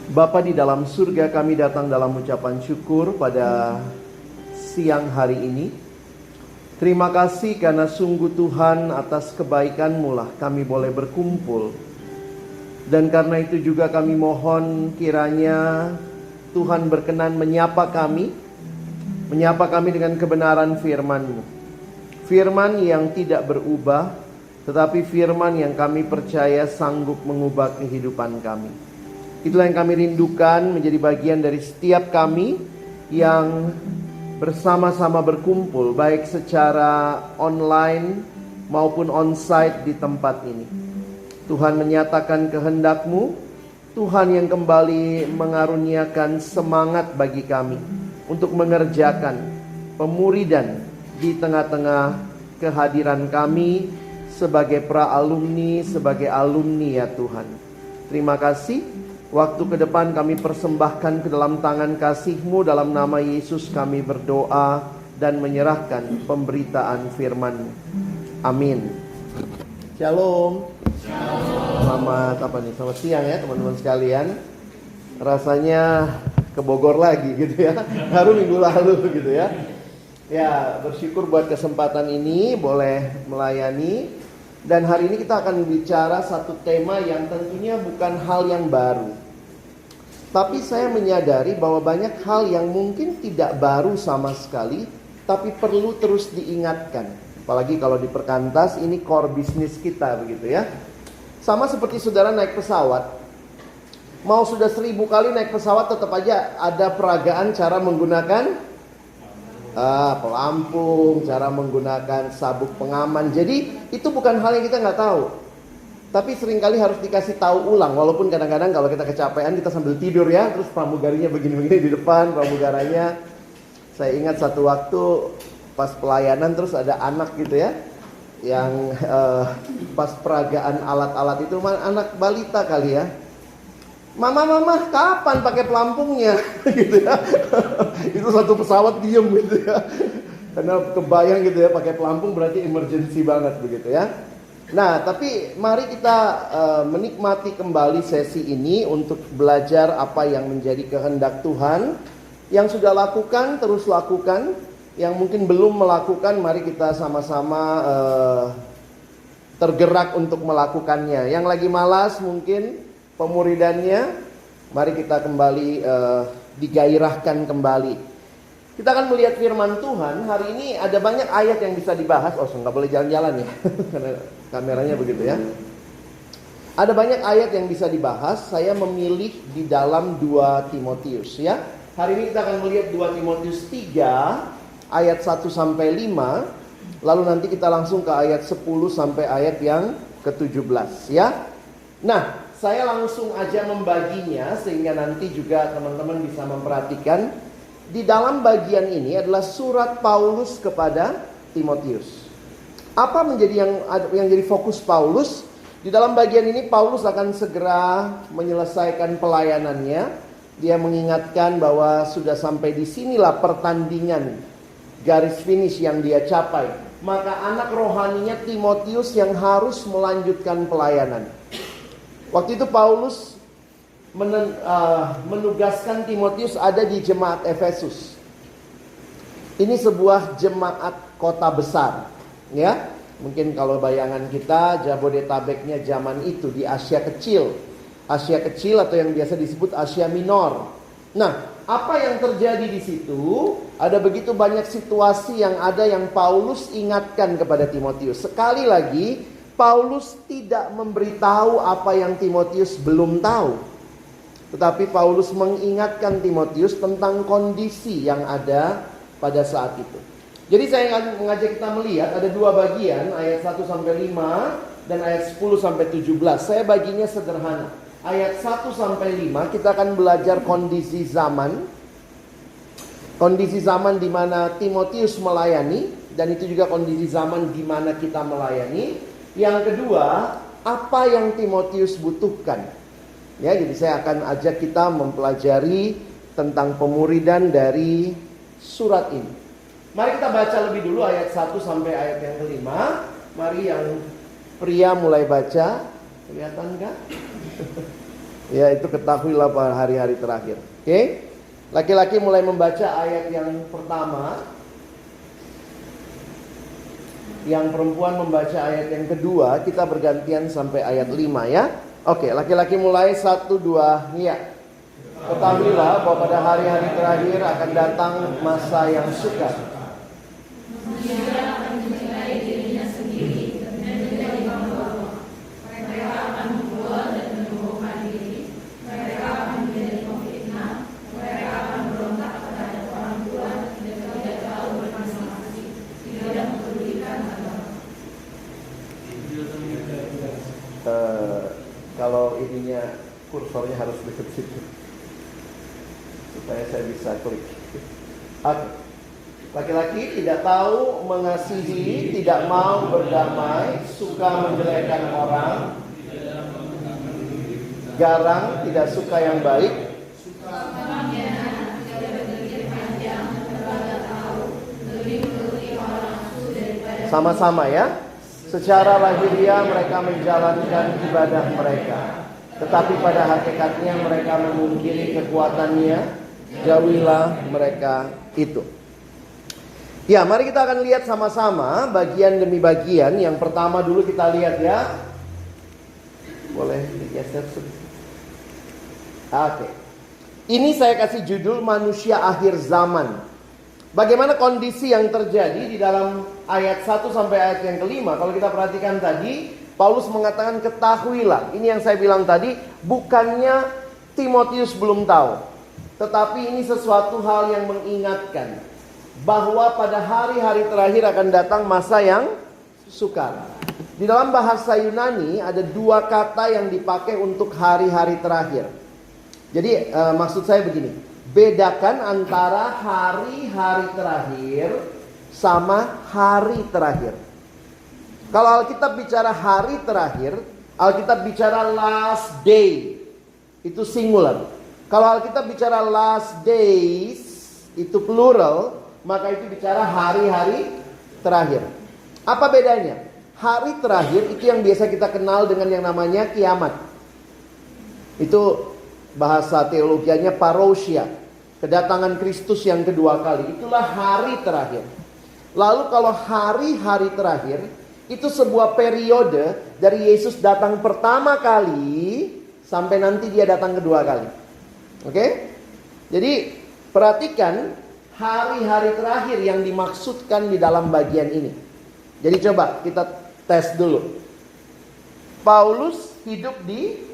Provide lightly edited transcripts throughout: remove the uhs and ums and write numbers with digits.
Bapa di dalam surga, kami datang dalam ucapan syukur pada siang hari ini. Terima kasih karena sungguh Tuhan atas kebaikan-Mu lah kami boleh berkumpul. Dan karena itu juga kami mohon kiranya Tuhan berkenan menyapa kami dengan kebenaran firman-Mu. Firman yang tidak berubah, tetapi firman yang kami percaya sanggup mengubah kehidupan kami. Itulah yang kami rindukan menjadi bagian dari setiap kami yang bersama-sama berkumpul, baik secara online maupun onsite di tempat ini. Tuhan menyatakan kehendak-Mu, Tuhan yang kembali mengaruniakan semangat bagi kami untuk mengerjakan pemuridan di tengah-tengah kehadiran kami sebagai pra-alumni, sebagai alumni ya Tuhan. Terima kasih. Waktu ke depan kami persembahkan ke dalam tangan kasih-Mu. Dalam nama Yesus kami berdoa dan menyerahkan pemberitaan firman-Mu. Amin. Shalom. Selamat siang ya teman-teman sekalian. Rasanya ke Bogor lagi gitu ya. Baru minggu lalu gitu ya. Ya, bersyukur buat kesempatan ini boleh melayani. Dan hari ini kita akan bicara satu tema yang tentunya bukan hal yang baru. Tapi saya menyadari bahwa banyak hal yang mungkin tidak baru sama sekali, tapi perlu terus diingatkan. Apalagi kalau di Perkantas ini core bisnis kita begitu ya. Sama seperti saudara naik pesawat. Mau sudah 1000 kali naik pesawat tetap aja ada peragaan cara menggunakan pelampung, cara menggunakan sabuk pengaman. Jadi itu bukan hal yang kita nggak tahu, tapi seringkali harus dikasih tahu ulang. Walaupun kadang-kadang kalau kita kecapean kita sambil tidur ya, terus pramugarinya begini-begini di depan pramugaranya. Saya ingat satu waktu pas pelayanan terus ada anak gitu ya, yang pas peragaan alat-alat itu anak balita kali ya. Mama, kapan pakai pelampungnya? gitu ya. Itu satu pesawat diem gitu ya. Karena kebayang gitu ya, pakai pelampung berarti emergency banget begitu ya. Nah, tapi mari kita menikmati kembali sesi ini untuk belajar apa yang menjadi kehendak Tuhan. Yang sudah lakukan, terus lakukan. Yang mungkin belum melakukan, mari kita sama-sama tergerak untuk melakukannya. Yang lagi malas mungkin pemuridannya, mari kita kembali digairahkan kembali. Kita akan melihat firman Tuhan. Hari ini ada banyak ayat yang bisa dibahas. Oh, nggak boleh jalan-jalan ya, karena kameranya begitu ya. Ada banyak ayat yang bisa dibahas. Saya memilih di dalam 2 Timotius ya. Hari ini kita akan melihat 2 Timotius 3 ayat 1-5. Lalu nanti kita langsung ke ayat 10 sampai ayat yang ke-17 ya. Nah, saya langsung aja membaginya sehingga nanti juga teman-teman bisa memperhatikan. Di dalam bagian ini adalah surat Paulus kepada Timotius. Apa menjadi yang jadi fokus Paulus? Di dalam bagian ini Paulus akan segera menyelesaikan pelayanannya. Dia mengingatkan bahwa sudah sampai di sinilah pertandingan, garis finish yang dia capai. Maka anak rohaninya Timotius yang harus melanjutkan pelayanan. Waktu itu Paulus menugaskan Timotius ada di jemaat Efesus. Ini sebuah jemaat kota besar, ya. Mungkin kalau bayangan kita Jabodetabeknya zaman itu di Asia Kecil. Asia Kecil atau yang biasa disebut Asia Minor. Nah, apa yang terjadi di situ? Ada begitu banyak situasi yang ada yang Paulus ingatkan kepada Timotius. Sekali lagi, Paulus tidak memberitahu apa yang Timotius belum tahu. Tetapi Paulus mengingatkan Timotius tentang kondisi yang ada pada saat itu. Jadi saya akan mengajak kita melihat ada 2 bagian, ayat 1-5 dan ayat 10-17. Saya baginya sederhana. Ayat 1-5 kita akan belajar kondisi zaman. Kondisi zaman di mana Timotius melayani, dan itu juga kondisi zaman di mana kita melayani. Yang kedua, apa yang Timotius butuhkan. Ya, jadi saya akan ajak kita mempelajari tentang pemuridan dari surat ini. Mari kita baca lebih dulu ayat 1 sampai ayat yang ke-5. Mari yang pria mulai baca. Kelihatan enggak? Ya, itu ketahuilah pada hari-hari terakhir. Oke? Laki-laki mulai membaca ayat yang pertama. Yang perempuan membaca ayat yang kedua. Kita bergantian sampai ayat 5 ya. Oke, laki-laki mulai 1, 2, ya. Ketahuilah bahwa pada hari-hari terakhir akan datang masa yang sukar. Kalau ininya kursornya harus deket situ supaya saya bisa klik. Oke. Laki-laki tidak tahu mengasihi, tidak mau berdamai, suka menjelekkan orang, garang, tidak suka yang baik, sama-sama ya. Secara lahiriah mereka menjalankan ibadah mereka, tetapi pada hakikatnya mereka memungkiri kekuatannya. Jauhilah mereka itu. Ya, mari kita akan lihat sama-sama bagian demi bagian. Yang pertama dulu kita lihat ya. Boleh digeser sedikit. Oke. Ini saya kasih judul manusia akhir zaman. Bagaimana kondisi yang terjadi di dalam ayat 1 sampai ayat yang kelima. Kalau kita perhatikan tadi, Paulus mengatakan ketahuilah. Ini yang saya bilang tadi, bukannya Timotius belum tahu, tetapi ini sesuatu hal yang mengingatkan bahwa pada hari-hari terakhir akan datang masa yang sukar. Di dalam bahasa Yunani ada 2 kata yang dipakai untuk hari-hari terakhir. Jadi maksud saya begini, bedakan antara hari-hari terakhir sama hari terakhir. Kalau Alkitab bicara hari terakhir, Alkitab bicara last day, itu singular. Kalau Alkitab bicara last days, itu plural, maka itu bicara hari-hari terakhir. Apa bedanya? Hari terakhir itu yang biasa kita kenal dengan yang namanya kiamat. Itu bahasa teologianya parousia, kedatangan Kristus yang kedua kali. Itulah hari terakhir. Lalu kalau hari-hari terakhir, itu sebuah periode dari Yesus datang pertama kali sampai nanti dia datang kedua kali. Oke? Jadi perhatikan hari-hari terakhir yang dimaksudkan di dalam bagian ini. Jadi coba kita tes dulu. Paulus hidup di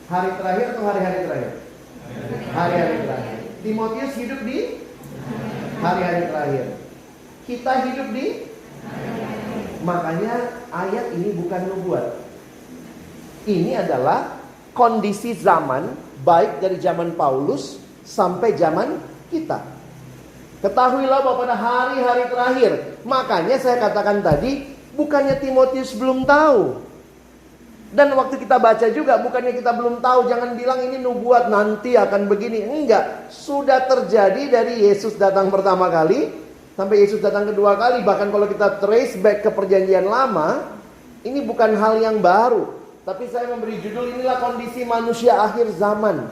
hari terakhir atau hari-hari terakhir? Hari-hari terakhir. Timotius hidup di hari-hari terakhir. Kita hidup di makanya ayat ini bukan nubuat. Ini adalah kondisi zaman, baik dari zaman Paulus sampai zaman kita. Ketahuilah bahwa pada hari-hari terakhir. Makanya saya katakan tadi, bukannya Timotius belum tahu. Dan waktu kita baca juga, bukannya kita belum tahu. Jangan bilang ini nubuat, nanti akan begini. Enggak, sudah terjadi dari Yesus datang pertama kali sampai Yesus datang kedua kali. Bahkan kalau kita trace back ke perjanjian lama, ini bukan hal yang baru. Tapi saya memberi judul, inilah kondisi manusia akhir zaman.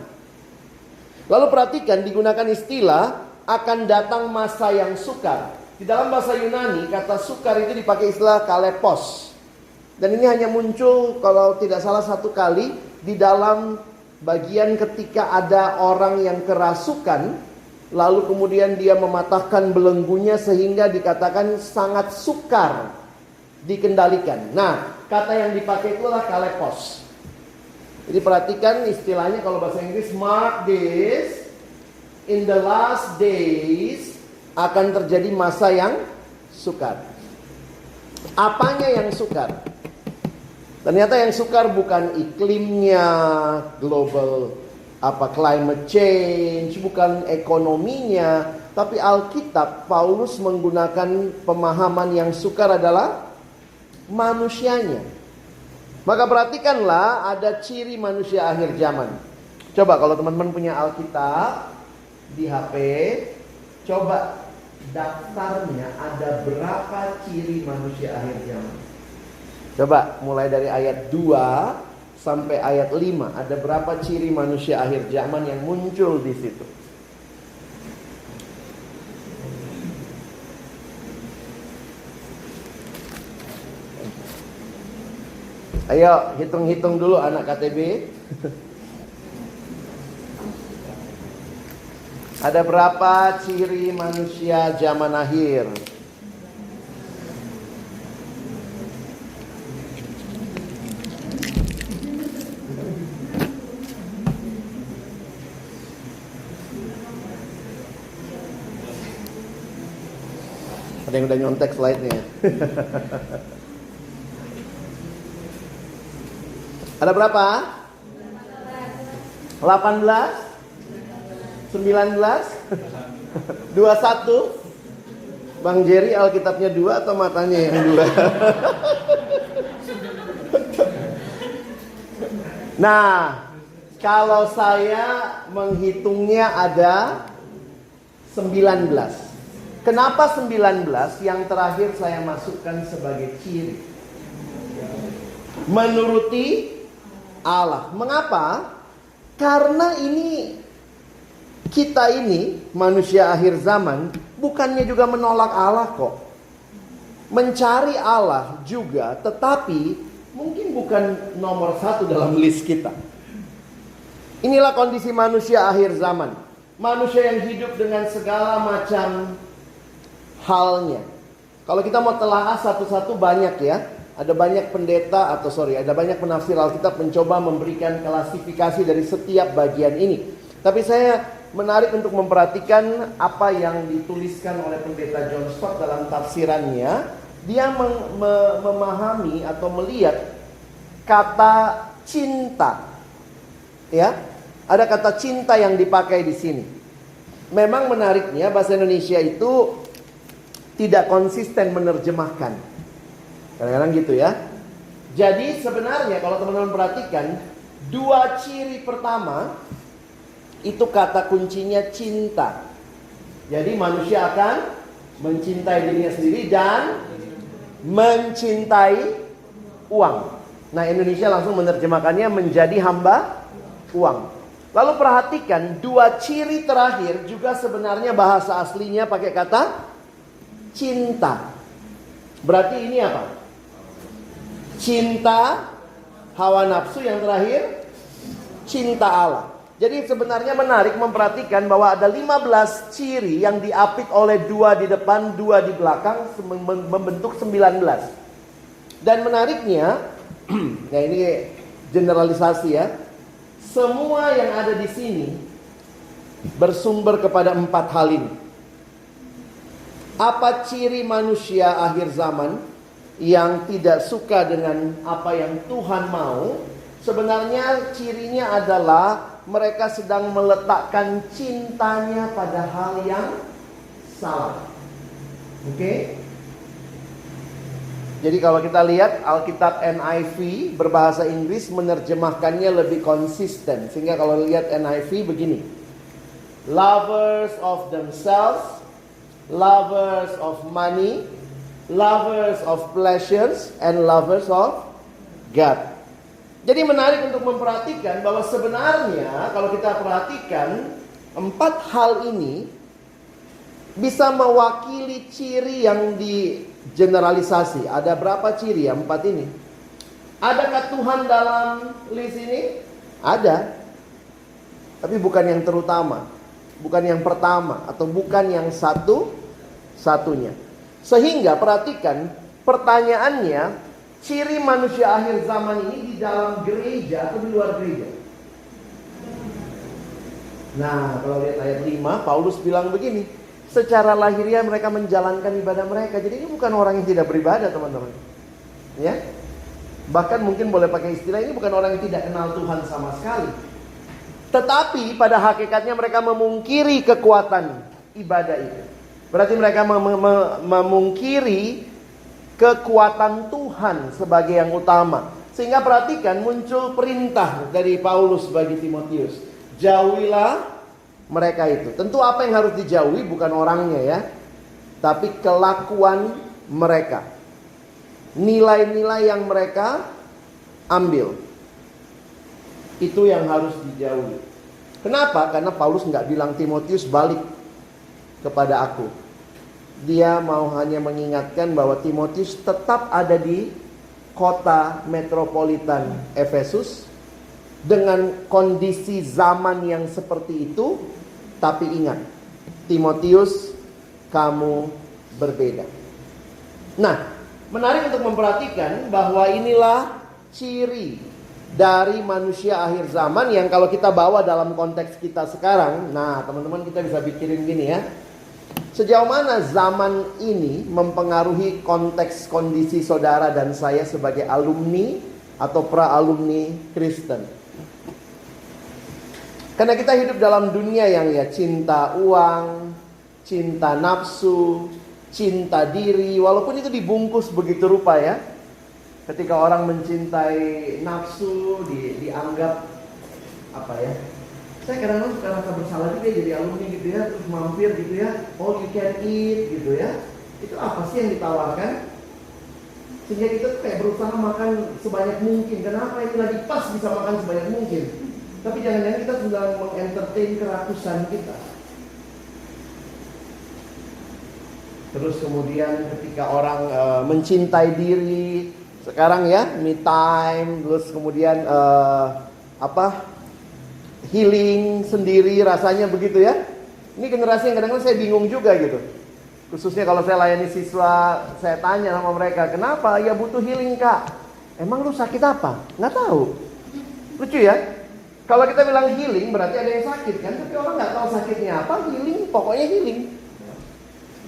Lalu perhatikan, digunakan istilah akan datang masa yang sukar. Di dalam bahasa Yunani, kata sukar itu dipakai istilah kalepos. Dan ini hanya muncul kalau tidak salah 1 kali di dalam bagian ketika ada orang yang kerasukan, lalu kemudian dia mematahkan belenggunya sehingga dikatakan sangat sukar dikendalikan. Nah, kata yang dipakai itulah kalepos. Jadi perhatikan istilahnya kalau bahasa Inggris, mark this, in the last days akan terjadi masa yang sukar. Apanya yang sukar? Ternyata yang sukar bukan iklimnya, global climate change, bukan ekonominya, tapi Alkitab Paulus menggunakan pemahaman yang sukar adalah manusianya. Maka perhatikanlah ada ciri manusia akhir zaman. Coba kalau teman-teman punya Alkitab di HP, coba daftarnya ada berapa ciri manusia akhir zaman. Coba mulai dari ayat 2 sampai ayat 5. Ada berapa ciri manusia akhir zaman yang muncul di situ? Ayo hitung-hitung dulu anak KTB. Ada berapa ciri manusia zaman akhir? Ada yang udah nyontek slide-nya. Ada berapa? 18? 19? 21? Bang Jerry Alkitabnya 2 atau matanya yang 2? Nah, kalau saya menghitungnya ada 19. Kenapa 19 yang terakhir saya masukkan sebagai ciri? Menuruti Allah. Mengapa? Karena kita ini manusia akhir zaman bukannya juga menolak Allah kok. Mencari Allah juga, tetapi mungkin bukan nomor 1 dalam list kita. Inilah kondisi manusia akhir zaman. Manusia yang hidup dengan segala macam halnya. Kalau kita mau telaah satu-satu banyak ya. Ada banyak ada banyak penafsir Alkitab mencoba memberikan klasifikasi dari setiap bagian ini. Tapi saya menarik untuk memperhatikan apa yang dituliskan oleh pendeta John Stott dalam tafsirannya. Dia memahami atau melihat kata cinta. Ya, ada kata cinta yang dipakai di sini. Memang menariknya bahasa Indonesia itu tidak konsisten menerjemahkan. Kadang-kadang gitu ya. Jadi sebenarnya kalau teman-teman perhatikan, 2 ciri pertama itu kata kuncinya cinta. Jadi manusia akan mencintai dirinya sendiri dan mencintai uang. Nah, Indonesia langsung menerjemahkannya menjadi hamba uang. Lalu perhatikan 2 ciri terakhir juga sebenarnya bahasa aslinya pakai kata cinta. Berarti ini apa? Cinta, hawa nafsu, yang terakhir cinta Allah. Jadi sebenarnya menarik memperhatikan bahwa ada 15 ciri yang diapit oleh 2 di depan, 2 di belakang, membentuk 19. Dan menariknya, nah ini generalisasi ya, semua yang ada di sini bersumber kepada 4 hal ini. Apa ciri manusia akhir zaman yang tidak suka dengan apa yang Tuhan mau? Sebenarnya cirinya adalah mereka sedang meletakkan cintanya pada hal yang salah. Oke? Jadi kalau kita lihat Alkitab NIV berbahasa Inggris menerjemahkannya lebih konsisten. Sehingga kalau lihat NIV begini: lovers of themselves, lovers of money, lovers of pleasures, and lovers of God. Jadi menarik untuk memperhatikan bahwa sebenarnya kalau kita perhatikan 4 hal ini bisa mewakili ciri yang digeneralisasi. Ada berapa ciri ya 4 ini? Adakah Tuhan dalam list ini? Ada. Tapi bukan yang terutama, bukan yang pertama, atau bukan yang satu-satunya. Sehingga perhatikan pertanyaannya, ciri manusia akhir zaman ini di dalam gereja atau di luar gereja? Nah, kalau lihat ayat 5, Paulus bilang begini, secara lahiriah mereka menjalankan ibadah mereka. Jadi ini bukan orang yang tidak beribadah, teman-teman. Ya. Bahkan mungkin boleh pakai istilah, ini bukan orang yang tidak kenal Tuhan sama sekali. Tetapi pada hakikatnya mereka memungkiri kekuatan ibadah itu. Berarti mereka memungkiri kekuatan Tuhan sebagai yang utama. Sehingga perhatikan muncul perintah dari Paulus bagi Timotius. Jauhilah mereka itu. Tentu apa yang harus dijauhi bukan orangnya ya, tapi kelakuan mereka. Nilai-nilai yang mereka ambil. Itu yang harus dijauhi. Kenapa? Karena Paulus nggak bilang Timotius balik kepada aku. Dia mau hanya mengingatkan bahwa Timotius tetap ada di kota metropolitan Efesus dengan kondisi zaman yang seperti itu. Tapi ingat, Timotius, kamu berbeda. Nah, menarik untuk memperhatikan bahwa inilah ciri dari manusia akhir zaman yang kalau kita bawa dalam konteks kita sekarang. Nah, teman-teman, kita bisa pikirin gini ya. Sejauh mana zaman ini mempengaruhi konteks kondisi saudara dan saya sebagai alumni atau pra-alumni Kristen? Karena kita hidup dalam dunia yang ya cinta uang, cinta nafsu, cinta diri, walaupun itu dibungkus begitu rupa ya. Ketika orang mencintai nafsu, dianggap apa ya? Saya kadang-kadang suka rasa bersalah juga jadi alumni gitu ya, terus mampir gitu ya, all you can eat gitu ya. Itu apa sih yang ditawarkan? Sehingga kita tuh kayak berusaha makan sebanyak mungkin. Kenapa? Ini lagi pas bisa makan sebanyak mungkin. Tapi jangan-jangan kita sedang mengentertain kerakusan kita. Terus kemudian ketika orang mencintai diri, sekarang ya me time, terus kemudian healing sendiri rasanya begitu ya. Ini generasi yang kadang-kadang saya bingung juga gitu. Khususnya kalau saya layani siswa, saya tanya sama mereka, kenapa? Ya butuh healing kak. Emang lu sakit apa? Nggak tahu. Lucu ya. Kalau kita bilang healing berarti ada yang sakit kan. Tapi orang nggak tahu sakitnya apa. Healing, pokoknya healing.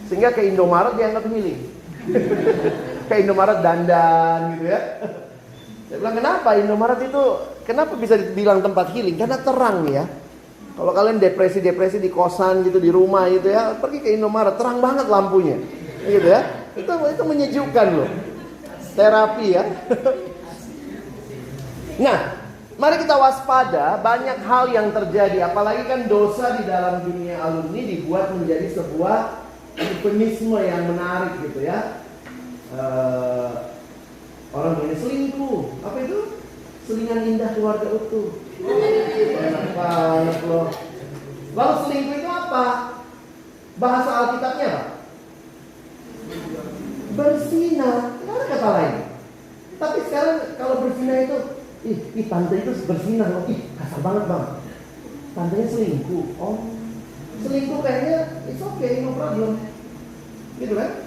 Sehingga ke Indomaret dianggap healing. Ke Indomaret dandan gitu ya. Saya bilang kenapa Indomaret itu, kenapa bisa dibilang tempat healing? Karena terang ya. Kalau kalian depresi-depresi di kosan gitu, di rumah gitu ya, pergi ke Indomaret, terang banget lampunya. Gitu ya. Itu menyejukkan loh. Terapi ya. Nah, mari kita waspada, banyak hal yang terjadi. Apalagi kan dosa di dalam dunia alumni dibuat menjadi sebuah eufemisme yang menarik gitu ya. Orang bilang selingkuh. Apa itu? Selingan indah keluarga utuh. Enak banget loh. Lalu selingkuh itu apa? Bahasa Alkitabnya apa? Berzina. Tidak ada kata lain. Tapi sekarang kalau berzina itu, ih tante itu berzina loh. Ih kasar banget bang. Tantenya selingkuh. Oh, selingkuh kayaknya it's okay, no problem. Gitu kan?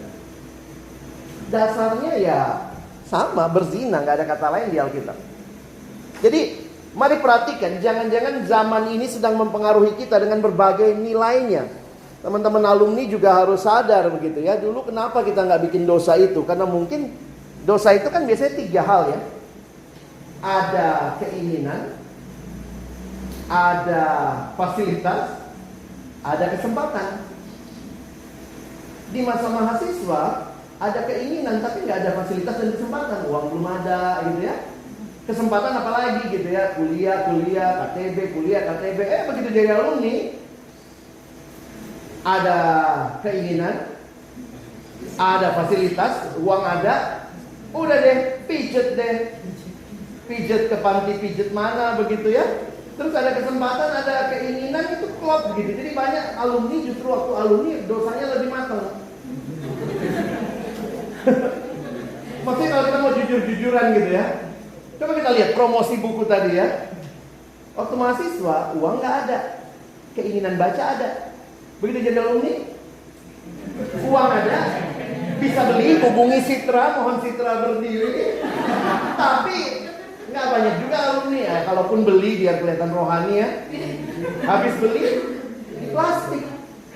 Dasarnya ya sama, berzina, nggak ada kata lain di Alkitab. Jadi mari perhatikan, jangan-jangan zaman ini sedang mempengaruhi kita dengan berbagai nilainya. Teman-teman alumni juga harus sadar begitu ya. Dulu kenapa kita nggak bikin dosa itu? Karena mungkin dosa itu kan biasanya 3 hal ya. Ada keinginan, ada fasilitas, ada kesempatan. Di masa mahasiswa ada keinginan tapi nggak ada fasilitas dan kesempatan. Uang belum ada gitu ya. Kesempatan apalagi gitu ya. Kuliah, KTB, begitu jadi alumni, ada keinginan, ada fasilitas, uang ada, udah deh, pijet ke panti pijet mana begitu ya. Terus ada kesempatan, ada keinginan, itu klop gitu. Jadi banyak alumni justru waktu alumni dosanya lebih matang. Maksudnya kalau kita mau jujur-jujuran gitu ya. Coba kita lihat promosi buku tadi ya. Waktu mahasiswa uang nggak ada, keinginan baca ada. Begitu jadi alumni, uang ada, bisa beli, hubungi Citra, mohon Citra berdiri. Tapi nggak banyak juga alumni ya. Kalaupun beli biar kelihatan rohani ya. Habis beli di plastik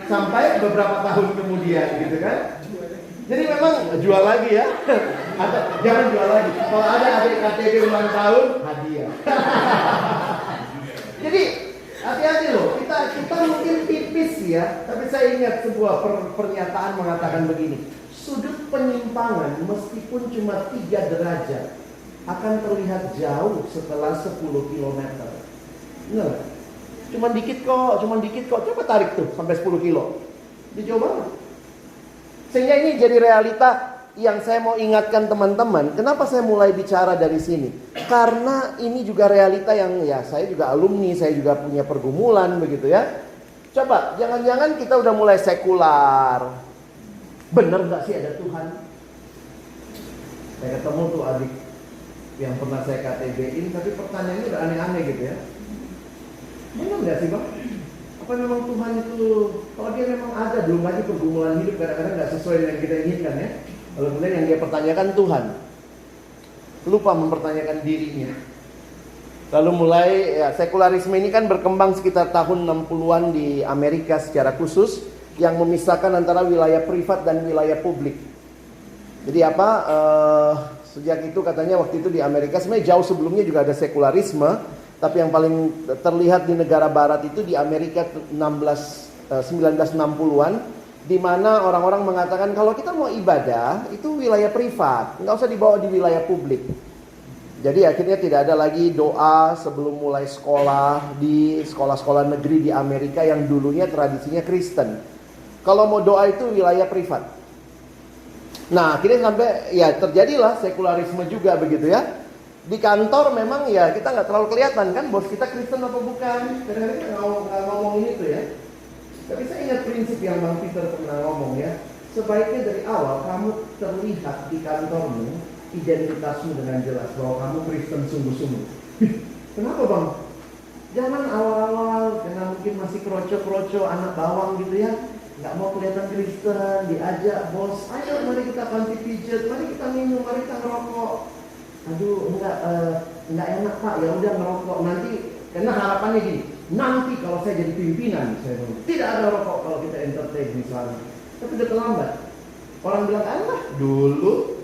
sampai beberapa tahun kemudian gitu kan. Jadi memang jual lagi ya. Jangan jual lagi. Kalau ada adik KTB ulang tahun, hadiah. Jadi hati-hati loh. Kita mungkin tipis ya, tapi saya ingat sebuah pernyataan mengatakan begini. Sudut penyimpangan meskipun cuma 3 derajat akan terlihat jauh setelah 10 km. Benar? Cuman dikit kok. Coba tarik tuh sampai 10 kilo. Dia jauh banget. Sehingga ini jadi realita yang saya mau ingatkan teman-teman, kenapa saya mulai bicara dari sini? Karena ini juga realita yang ya saya juga alumni, saya juga punya pergumulan begitu ya. Coba, jangan-jangan kita udah mulai sekular. Bener gak sih ada Tuhan? Saya ketemu tuh adik yang pernah saya KTB-in, tapi pertanyaannya udah aneh-aneh gitu ya. Bener gak sih Bang? Apa memang Tuhan itu, kalau dia memang ada, belum lagi pergumulan hidup kadang-kadang gak sesuai dengan yang kita inginkan ya. Lalu kemudian yang dia pertanyakan Tuhan, lupa mempertanyakan dirinya. Lalu mulai ya, sekularisme ini kan berkembang sekitar tahun 60-an di Amerika secara khusus, yang memisahkan antara wilayah privat dan wilayah publik. Jadi apa, sejak itu katanya waktu itu di Amerika, sebenarnya jauh sebelumnya juga ada sekularisme, tapi yang paling terlihat di negara barat itu di Amerika 1960-an, di mana orang-orang mengatakan kalau kita mau ibadah itu wilayah privat, nggak usah dibawa di wilayah publik. Jadi akhirnya tidak ada lagi doa sebelum mulai sekolah di sekolah-sekolah negeri di Amerika yang dulunya tradisinya Kristen. Kalau mau doa itu wilayah privat. Nah akhirnya sampai ya terjadilah sekularisme juga begitu ya. Di kantor memang ya kita nggak terlalu kelihatan kan bos kita Kristen apa bukan. Kadang-kadang kita nggak ngomongin itu ya. Tapi saya ingat prinsip yang Bang Peter pernah ngomong ya. Sebaiknya dari awal kamu terlihat di kantormu identitasmu dengan jelas bahwa kamu Kristen sungguh-sungguh. Kenapa Bang? Jangan awal-awal karena mungkin masih kroco-kroco anak bawang gitu ya, nggak mau kelihatan Kristen, diajak bos, ayo mari kita panti pijat, mari kita minum, mari kita ngerokok. Aduh nggak enak Pak, ya udah ngerokok nanti, karena harapannya gini, nanti kalau saya jadi pimpinan, saya bilang, tidak ada rokok kalau kita entertain misalnya. Tapi udah terlambat. Orang bilang, alah dulu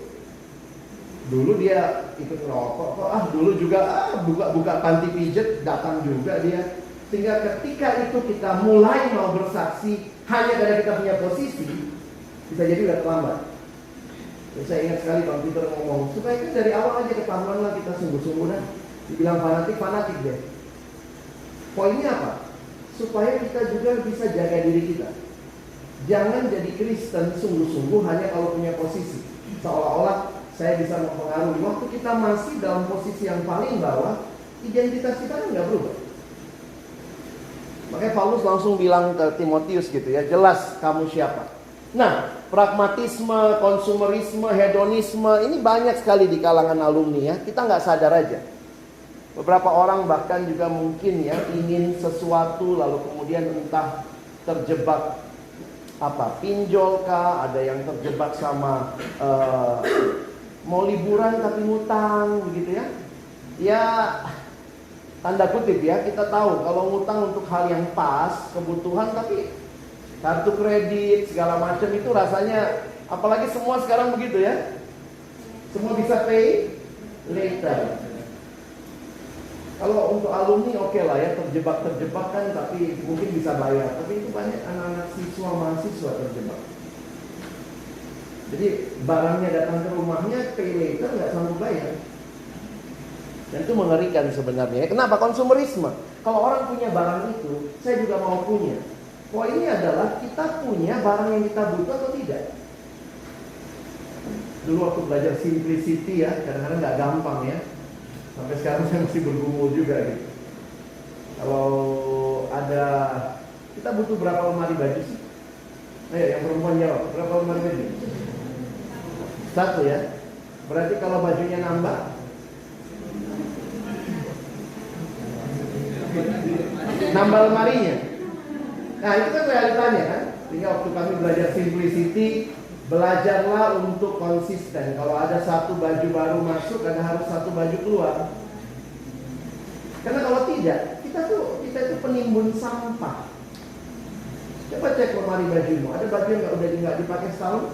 dia ikut ngerokok kok, dulu juga buka panti pijat, datang juga dia. Sehingga ketika itu kita mulai mau bersaksi hanya karena kita punya posisi, bisa jadi udah terlambat. Dan saya ingat sekali Bang Peter ngomong, supaya kita dari awal aja ketahuanlah kita sungguh-sungguh dah. Dibilang fanatik deh. Poinnya apa? Supaya kita juga bisa jaga diri kita. Jangan jadi Kristen sungguh-sungguh hanya kalau punya posisi. Seolah-olah saya bisa mempengaruhi. Waktu kita masih dalam posisi yang paling bawah, identitas kita kan nggak berubah. Makanya Paulus langsung bilang ke Timotius gitu ya, jelas kamu siapa. Nah, pragmatisme, konsumerisme, hedonisme ini banyak sekali di kalangan alumni ya. Kita nggak sadar aja. Beberapa orang bahkan juga mungkin ya ingin sesuatu lalu kemudian entah terjebak pinjol kah, ada yang terjebak sama mau liburan tapi ngutang begitu ya. Ya tanda kutip ya, kita tahu kalau ngutang untuk hal yang pas, kebutuhan, tapi kartu kredit segala macam itu rasanya, apalagi semua sekarang begitu ya. Semua bisa pay later. Kalau untuk alumni oke lah ya, terjebak kan, tapi mungkin bisa bayar. Tapi itu banyak anak-anak siswa mahasiswa terjebak. Jadi barangnya datang ke rumahnya, pay later nggak sanggup bayar. Dan itu mengerikan sebenarnya. Kenapa? Konsumerisme. Kalau orang punya barang itu, saya juga mau punya. Poinnya adalah kita punya barang yang kita butuh atau tidak. Dulu waktu belajar simplicity ya, kadang-kadang nggak gampang ya. Sampai sekarang saya masih bergumul juga gitu. Kalau ada, kita butuh berapa lemari baju sih? Ayo yang perempuan jawab, berapa lemari baju? 1 ya. Berarti kalau bajunya nambah, nambah lemarinya. Nah itu kan realitanya kan. Sehingga waktu kami belajar simplicity, belajarlah untuk konsisten. Kalau ada 1 baju baru masuk, ada harus 1 baju keluar. Karena kalau tidak, kita itu penimbun sampah. Coba cek lemari bajumu, ada baju yang udah nggak dipakai setahun.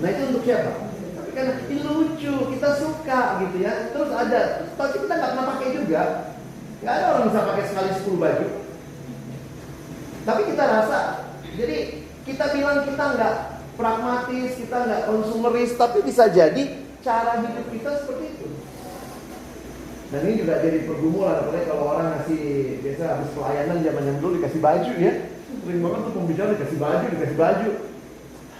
Nah itu untuk siapa? Tapi karena ini lucu, kita suka gitu ya. Terus ada, tapi kita nggak pernah pakai juga. Nggak ada orang bisa pakai sekali 10 baju. Tapi kita rasa, jadi kita bilang kita nggak pragmatis, kita nggak konsumeris, tapi bisa jadi cara hidup kita seperti itu. Dan ini juga jadi pergumulan, apalagi kalau orang ngasih, biasa habis pelayanan zaman yang dulu dikasih baju ya. Sering banget tuh pembicara dikasih baju.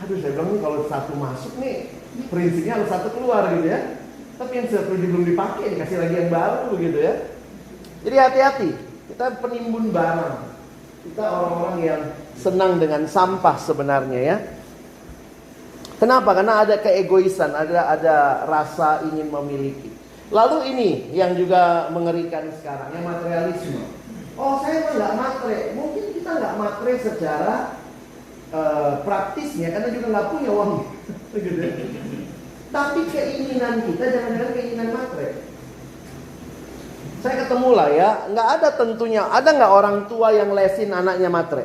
Aduh, saya bilang nih kalau satu masuk nih, prinsipnya harus satu keluar gitu ya. Tapi yang satu belum dipakai, dikasih lagi yang baru gitu ya. Jadi hati-hati, kita penimbun barang. Kita orang-orang yang senang dengan sampah sebenarnya ya. Kenapa? Karena ada keegoisan, ada rasa ingin memiliki. Lalu ini yang juga mengerikan sekarang, yang materialisme. Oh, saya mah nggak matre. Mungkin kita nggak matre secara praktisnya, karena juga nggak punya uang. Tapi keinginan kita jangan-jangan keinginan matre. Saya ketemu lah ya, nggak ada tentunya. Ada nggak orang tua yang lesin anaknya matre?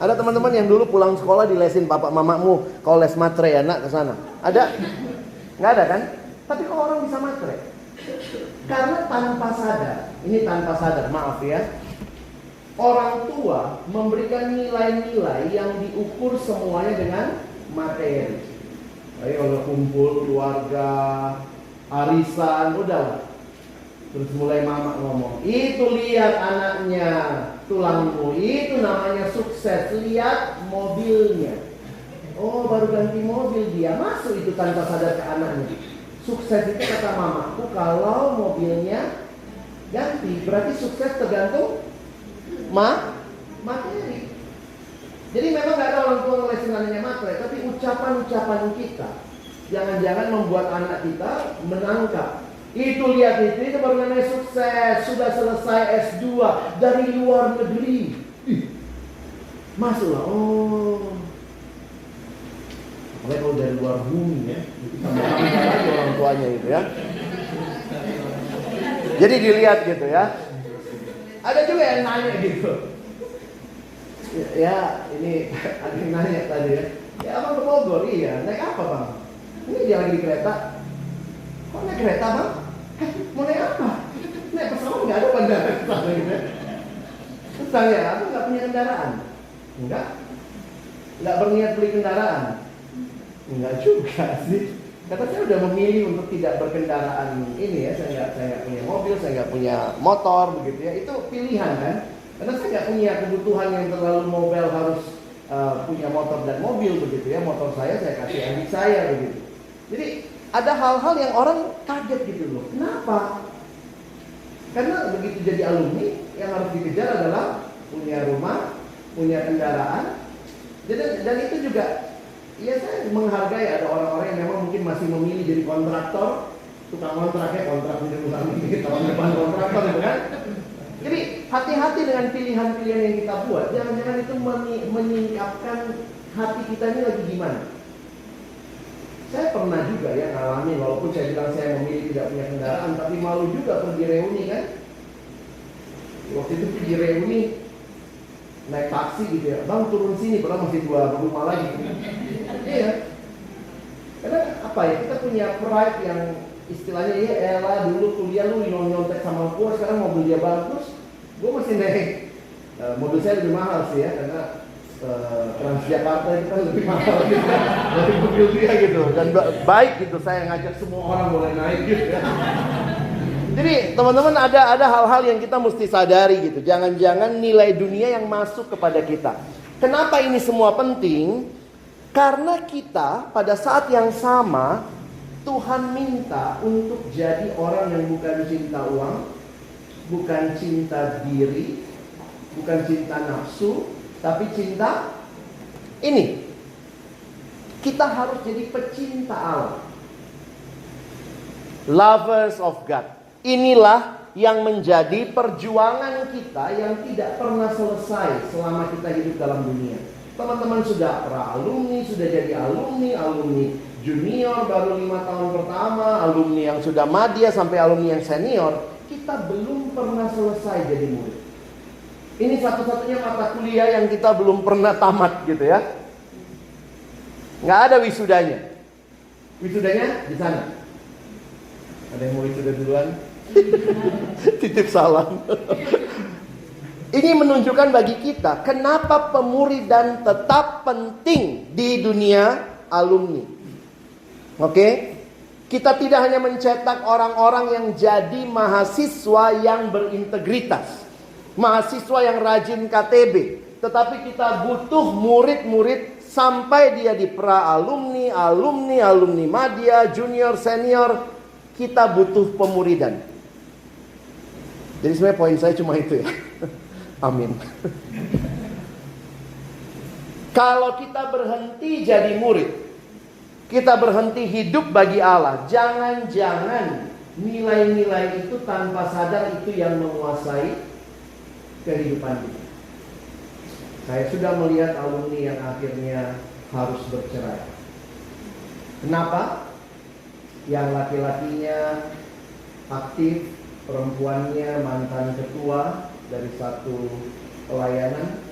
Ada teman-teman yang dulu pulang sekolah dilesin papa mamamu, kau les matre ya nak ke sana. Ada? Nggak ada kan? Tapi kok orang bisa matre? Karena tanpa sadar, ini tanpa sadar, maaf ya. Orang tua memberikan nilai-nilai yang diukur semuanya dengan materi. Ayo kalau kumpul keluarga, arisan, udah. Terus mulai mama ngomong, itu lihat anaknya, tulangmu, itu namanya sukses, lihat mobilnya. Oh, baru ganti mobil dia, masuk itu tanpa sadar ke anaknya. Sukses itu kata mamaku kalau mobilnya ganti, berarti sukses tergantung materi. Jadi memang gak ada orang tua ngelesin anaknya materi, tapi ucapan-ucapan kita jangan-jangan membuat anak kita menangkap. Itu lihat itu baru namanya sukses, sudah selesai S2 dari luar negeri. Masuklah, oh. Mulai kalau dari luar bumi ya, sama lagi orang tuanya itu ya. Jadi dilihat gitu ya. Ada juga yang nanya gitu. Ya ini ada yang nanya tadi ya. Ya abang ke Bogor, iya. Naik apa bang? Ini dia lagi di kereta. Kok naik kereta bang? Mau naik apa? Naik pesawat nggak ada bandara gitu ya. Terus tanya, aku nggak punya kendaraan? Nggak berniat beli kendaraan? Enggak juga sih. Kata saya udah memilih untuk tidak berkendaraan ini ya. Saya nggak punya mobil, saya nggak punya motor begitu ya. Itu pilihan kan? Karena saya nggak punya kebutuhan yang terlalu mobile harus punya motor dan mobil begitu ya. Motor saya kasih adik saya begitu. Jadi ada hal-hal yang orang kaget gitu loh. Kenapa? Karena begitu jadi alumni yang harus dikejar adalah punya rumah, punya kendaraan. Dan itu juga, ya saya menghargai ada orang-orang yang memang mungkin masih memilih jadi kontraktor, tukang kontraknya kontrak di perusahaan ini, tahun depan kontraktor itu kan. Jadi hati-hati dengan pilihan-pilihan yang kita buat. Jangan-jangan itu menyingkapkan hati kita ini lagi gimana. Saya pernah juga ya ngalamin, walaupun saya bilang saya memilih tidak punya kendaraan, tapi malu juga pergi reuni kan. Waktu itu pergi reuni, naik taksi gitu ya, bang turun sini, padahal masih 2 rumah lagi. Iya. Karena apa ya, kita punya pride yang istilahnya ya elah dulu kuliah lu nyontek sama gua, sekarang mobil dia bagus, gua masih naik. Mobil saya lebih mahal sih ya, karena Transjakarta itu kan lebih mahal gitu kan, dari mobil dia gitu. Dan baik gitu, saya ngajak semua orang boleh naik gitu ya. Jadi teman-teman ada hal-hal yang kita mesti sadari gitu. Jangan-jangan nilai dunia yang masuk kepada kita. Kenapa ini semua penting? Karena kita pada saat yang sama Tuhan minta untuk jadi orang yang bukan cinta uang, bukan cinta diri, bukan cinta nafsu, tapi cinta ini. Kita harus jadi pecinta Allah. Lovers of God. Inilah yang menjadi perjuangan kita yang tidak pernah selesai selama kita hidup dalam dunia. Teman-teman sudah pra-alumni, sudah jadi alumni junior baru 5 tahun pertama, alumni yang sudah madya sampai alumni yang senior. Kita belum pernah selesai jadi murid. Ini satu-satunya mata kuliah yang kita belum pernah tamat gitu ya. Nggak ada wisudanya. Wisudanya di sana. Ada yang mau wisuda duluan? Titip salam. Ini menunjukkan bagi kita kenapa pemuridan tetap penting di dunia alumni. Oke? Kita tidak hanya mencetak orang-orang yang jadi mahasiswa yang berintegritas, mahasiswa yang rajin KTB, tetapi kita butuh murid-murid sampai dia di pra-alumni, alumni madya, junior, senior, kita butuh pemuridan. Jadi sebenarnya poin saya cuma itu ya. Amin. Kalau kita berhenti jadi murid, kita berhenti hidup bagi Allah, jangan-jangan nilai-nilai itu tanpa sadar itu yang menguasai kehidupan kita. Saya sudah melihat alumni yang akhirnya harus bercerai. Kenapa? Yang laki-lakinya aktif, perempuannya mantan ketua dari satu pelayanan.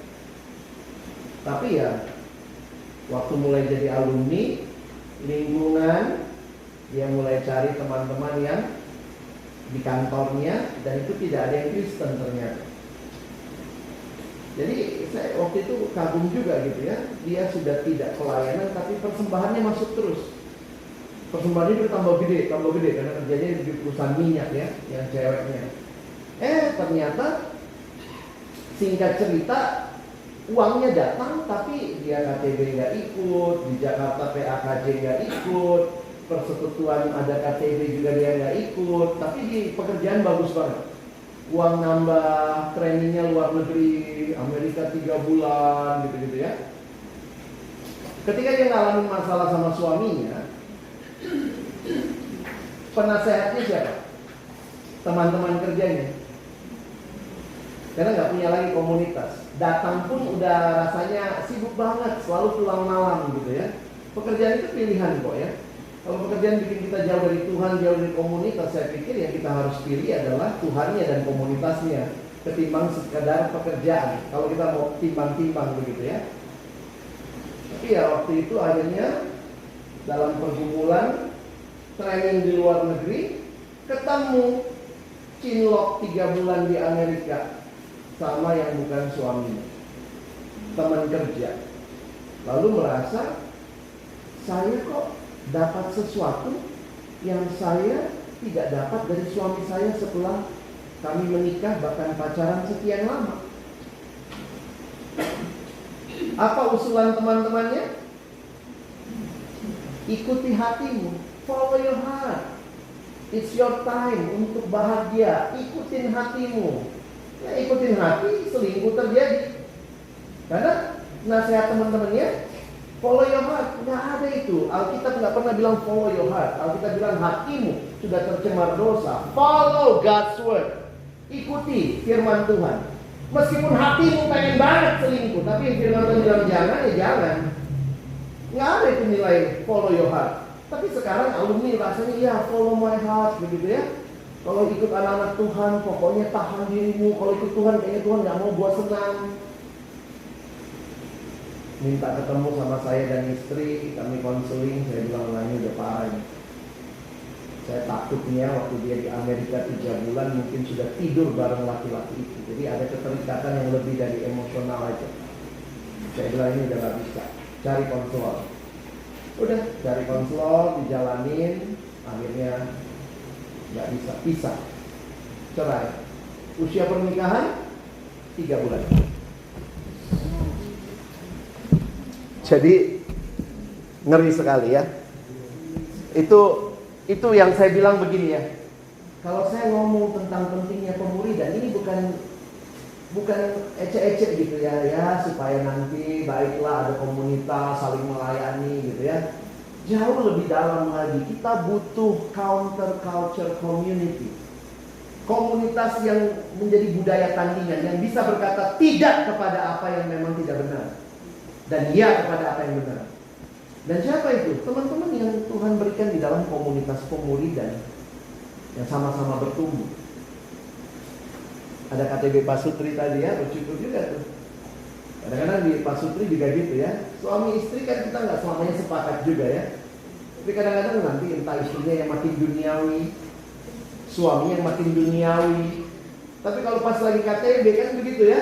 Tapi ya, waktu mulai jadi alumni, lingkungan, dia mulai cari teman-teman yang di kantornya, dan itu tidak ada yang Kristen ternyata. Jadi saya waktu itu kagum juga gitu ya. Dia sudah tidak pelayanan tapi persembahannya masuk terus. Persembahannya bertambah gede karena kerjanya di perusahaan minyak ya, yang ceweknya. Ternyata singkat cerita uangnya datang tapi dia KTB nggak ikut, di Jakarta PAKJ nggak ikut, persekutuan ada KTB juga dia nggak ikut, tapi di pekerjaan bagus banget. Uang nambah, trainingnya luar negeri, Amerika 3 bulan, gitu-gitu ya. Ketika dia ngalamin masalah sama suaminya, penasehatnya siapa? Teman-teman kerjanya. Karena nggak punya lagi komunitas. Datang pun udah rasanya sibuk banget, selalu pulang malam gitu ya. Pekerjaan itu pilihan kok ya. Kalau pekerjaan bikin kita jauh dari Tuhan, jauh dari komunitas, saya pikir yang kita harus pilih adalah Tuhannya dan komunitasnya ketimbang sekadar pekerjaan. Kalau kita mau timbang-timbang begitu ya. Tapi ya waktu itu akhirnya dalam pergumulan training di luar negeri, ketemu cinlok 3 bulan di Amerika sama yang bukan suaminya, teman kerja. Lalu merasa, saya kok dapat sesuatu yang saya tidak dapat dari suami saya setelah kami menikah bahkan pacaran sekian lama. Apa usulan teman-temannya? Ikuti hatimu, follow your heart. It's your time untuk bahagia. Ikutin hatimu. Ya, ikutin hati, selingkuh terjadi. Karena nasihat teman-temannya, follow your heart, nggak ada itu. Alkitab nggak pernah bilang follow your heart. Alkitab bilang hatimu sudah tercemar dosa. Follow God's word. Ikuti firman Tuhan. Meskipun hatimu pengen banget selingkuh, tapi firman Tuhan bilang jangan, ya jangan. Nggak ada itu nilai follow your heart. Tapi sekarang alumni rasanya ya follow my heart begitu ya. Kalau ikut anak-anak Tuhan, pokoknya tahan dirimu. Kalau ikut Tuhan, kayaknya Tuhan nggak mau buat senang. Minta ketemu sama saya dan istri, kami konseling, saya bilang ini udah parah ini. Saya takutnya waktu dia di Amerika 3 bulan mungkin sudah tidur bareng laki-laki itu. Jadi ada keterikatan yang lebih dari emosional aja. Saya bilang ini udah gak bisa, cari konselor. Udah, cari konselor, dijalanin, akhirnya gak bisa, pisah, cerai. Usia pernikahan 3 bulan. Jadi ngeri sekali ya. Itu yang saya bilang begini ya. Kalau saya ngomong tentang pentingnya pemuridan, ini bukan ecek-ecek gitu ya, supaya nanti baiklah ada komunitas saling melayani gitu ya. Jauh lebih dalam lagi, kita butuh counter culture community. Komunitas yang menjadi budaya tandingan, yang bisa berkata tidak kepada apa yang memang tidak benar dan ya kepada apa yang benar. Dan siapa itu? Teman-teman yang Tuhan berikan di dalam komunitas pemuridan yang sama-sama bertumbuh. Ada KTB Pak Sutri tadi ya, bersyukur juga tuh. Kadang-kadang di Pak Sutri juga gitu ya. Suami istri kan kita nggak selamanya sepakat juga ya. Tapi kadang-kadang nanti entah istrinya yang makin duniawi, suaminya yang makin duniawi. Tapi kalau pas lagi KTB kan begitu ya.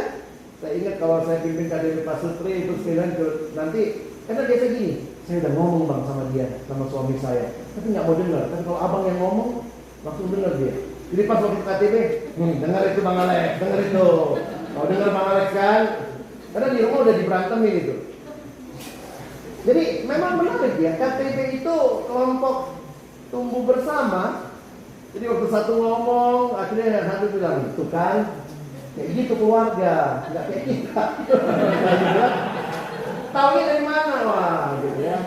Saya ingat kalau saya pimpin KTB Pak Sutri itu sekalian nanti karena biasa gini, saya udah ngomong bang sama dia, sama suami saya, tapi nggak mau dengar. Tapi kalau abang yang ngomong, langsung dengar dia. Jadi pas waktu KTB, dengar itu Bang Alex, dengar itu. Kalau dengar Bang Alex kan, karena di rumah udah diberantemin itu. Jadi memang menarik ya, KTB itu kelompok tumbuh bersama. Jadi waktu satu ngomong, akhirnya yang satu bilang, itu kan kayak gitu keluarga, nggak kayak kita. Taunya dari mana, wah gitu ya.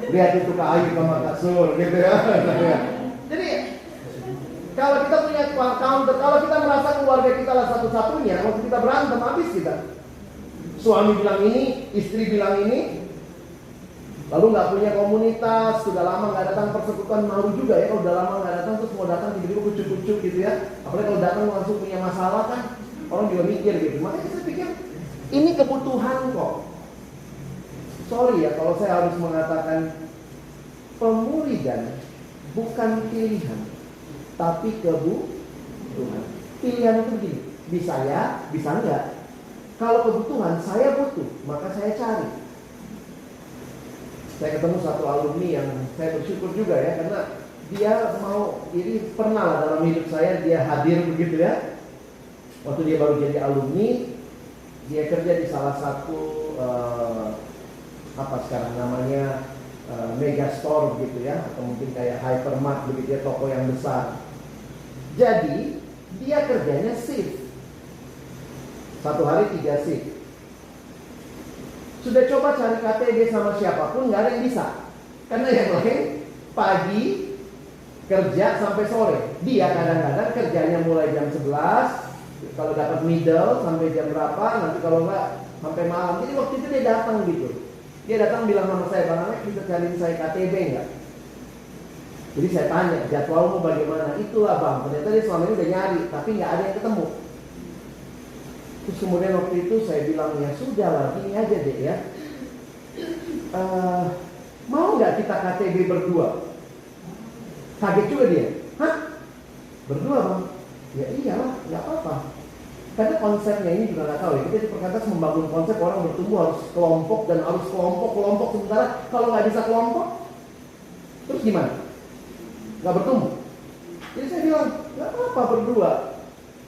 Lihat itu Kak Ayu sama Kak Sur gitu ya. Jadi kalau kita punya counter, kalau kita merasa keluarga kita lah satu-satunya, waktu kita berantem habis kita. Suami bilang ini, istri bilang ini, lalu nggak punya komunitas, sudah lama nggak datang persekutuan, malu juga ya kalau udah lama nggak datang terus mau datang tiba-tiba kucuk-kucuk gitu ya. Apalagi kalau datang langsung punya masalah kan, orang juga mikir gitu. Makanya saya pikir ini kebutuhan kok. Sorry ya kalau saya harus mengatakan pemuridan bukan pilihan, tapi kebutuhan. Pilihan itu begini, bisa ya, bisa enggak. Kalau kebutuhan saya butuh, maka saya cari. Saya ketemu satu alumni yang saya bersyukur juga ya, karena dia mau, jadi pernah lah dalam hidup saya dia hadir begitu ya. Waktu dia baru jadi alumni, dia kerja di salah satu apa sekarang namanya mega store gitu ya, atau mungkin kayak hypermart begitu ya, toko yang besar. Jadi dia kerjanya shift, satu hari 3 shift. Sudah coba cari KTB sama siapapun, nggak ada yang bisa. Karena yang lain pagi kerja sampai sore. Dia kadang-kadang kerjanya mulai jam 11, kalau dapat middle sampai jam berapa, nanti kalau nggak sampai malam. Jadi waktu itu dia datang gitu. Dia datang bilang sama saya, Bang Alex bisa cariin saya KTB nggak? Jadi saya tanya, jadwalmu bagaimana? Itulah Bang, ternyata dia selama ini udah nyari, tapi nggak ada yang ketemu. Terus kemudian waktu itu saya bilang, ya sudah lah, gini aja deh ya. Mau nggak kita KTB berdua? Kaget juga dia. Hah? Berdua Bang? Ya iyalah, nggak apa-apa. Karena konsepnya ini juga nggak tahu ya. Kita di Perkantas membangun konsep orang bertumbuh harus kelompok dan harus kelompok. Sementara kalau nggak bisa kelompok, terus gimana? Nggak bertumbuh. Jadi saya bilang, nggak apa-apa berdua.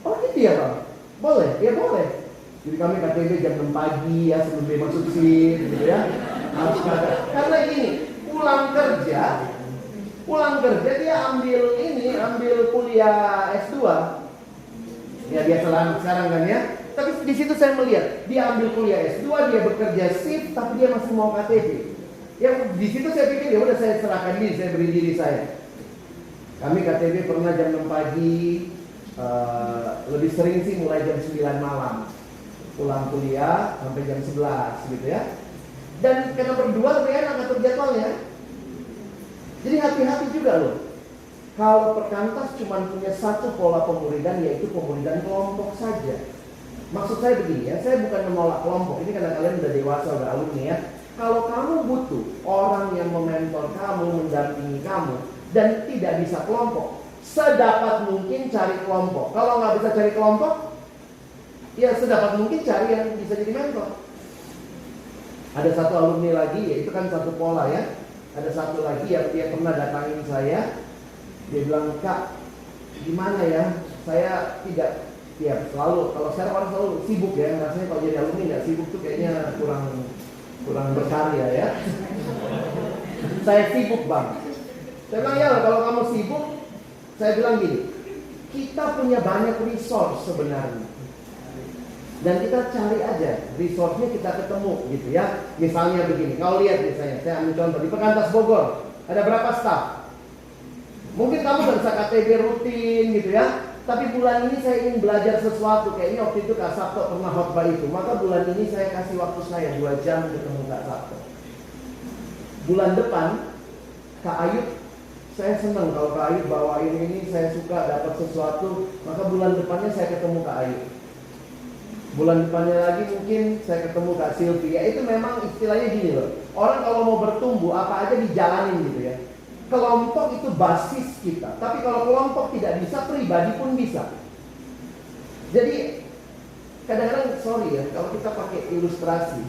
Oh gitu ya Bang? Boleh? Ya boleh. Jadi kami KTB jam 6 pagi ya, sebelum dia masuk shift gitu ya. Harus ada. Karena gini, pulang kerja dia ambil kuliah S2. Ya biasa sekarang kan ya. Tapi di situ saya melihat dia ambil kuliah S2, dia bekerja shift, tapi dia masih mau KTB. Yang di situ saya pikir ya udah saya serahkan diri, saya beri diri saya. Kami KTB pernah jam 6 pagi, lebih sering sih mulai jam 9 malam. Pulang kuliah sampai jam 11 gitu ya. Dan karena berdua lebih enak atur jadwalnya. Jadi hati-hati juga loh. Kalau Perkantas cuma punya satu pola pemuridan, yaitu pemuridan kelompok saja. Maksud saya begini ya, saya bukan menolak kelompok. Ini karena kalian udah dewasa, udah alumni ya. Kalau kamu butuh orang yang mementor kamu, mendampingi kamu, dan tidak bisa kelompok, sedapat mungkin cari kelompok. Kalau nggak bisa cari kelompok, ya sedapat mungkin cari yang bisa jadi mentor. Ada satu alumni lagi, ya itu kan satu pola ya. Ada satu lagi yang dia pernah datangin saya. Dia bilang, Kak, gimana ya? Saya tidak, ya selalu, kalau sekarang orang selalu sibuk ya. Rasanya kalau jadi alumni nggak sibuk tuh kayaknya kurang berkarya ya. Saya sibuk Bang. Saya bilang, ya kalau kamu sibuk, saya bilang gini, kita punya banyak resource sebenarnya. Dan kita cari aja, resource-nya kita ketemu gitu ya. Misalnya begini, kau lihat misalnya, saya ambil contoh, di Perkantas Bogor, ada berapa staff? Mungkin kamu gak bisa KTB rutin gitu ya. Tapi bulan ini saya ingin belajar sesuatu. Kayaknya waktu itu Kak Sabto pernah khotbah itu. Maka bulan ini saya kasih waktu saya 2 jam ketemu Kak Sabto. Bulan depan, Kak Ayub, saya senang kalau Kak Ayub bawain ini, saya suka dapat sesuatu. Maka bulan depannya saya ketemu Kak Ayub. Bulan depannya lagi mungkin saya ketemu Kak Sylvia. Itu memang istilahnya gini loh. Orang kalau mau bertumbuh apa aja dijalanin gitu ya. Kelompok itu basis kita. Tapi kalau kelompok tidak bisa, pribadi pun bisa. Jadi kadang-kadang sorry ya, kalau kita pakai ilustrasi,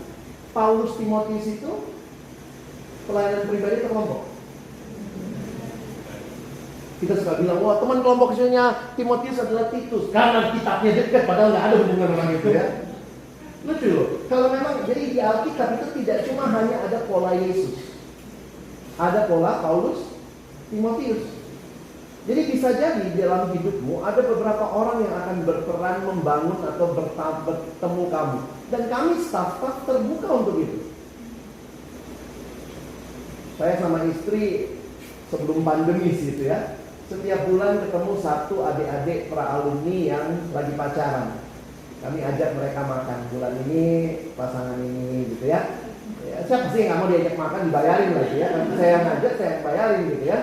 Paulus Timotius itu pelayanan pribadi atau kelompok? Kita suka bilang, wah teman kelompok kecilnya Timotius adalah Titus, karena kitabnya dekat, padahal nggak ada hubungan orang itu ya. Lucu loh. Kalau memang, jadi di Alkitab itu tidak cuma hanya ada pola Yesus, ada pola Paulus, Timotius. Jadi bisa jadi dalam hidupmu ada beberapa orang yang akan berperan membangun atau bertemu kamu. Dan kami staff-staff terbuka untuk itu. Saya sama istri sebelum pandemi gitu ya, setiap bulan ketemu satu adik-adik pra alumni yang lagi pacaran. Kami ajak mereka makan. Bulan ini pasangan ini gitu ya. Siapa sih yang nggak mau diajak makan, dibayarin lagi ya. Nanti saya yang ngajak, saya yang bayarin gitu ya.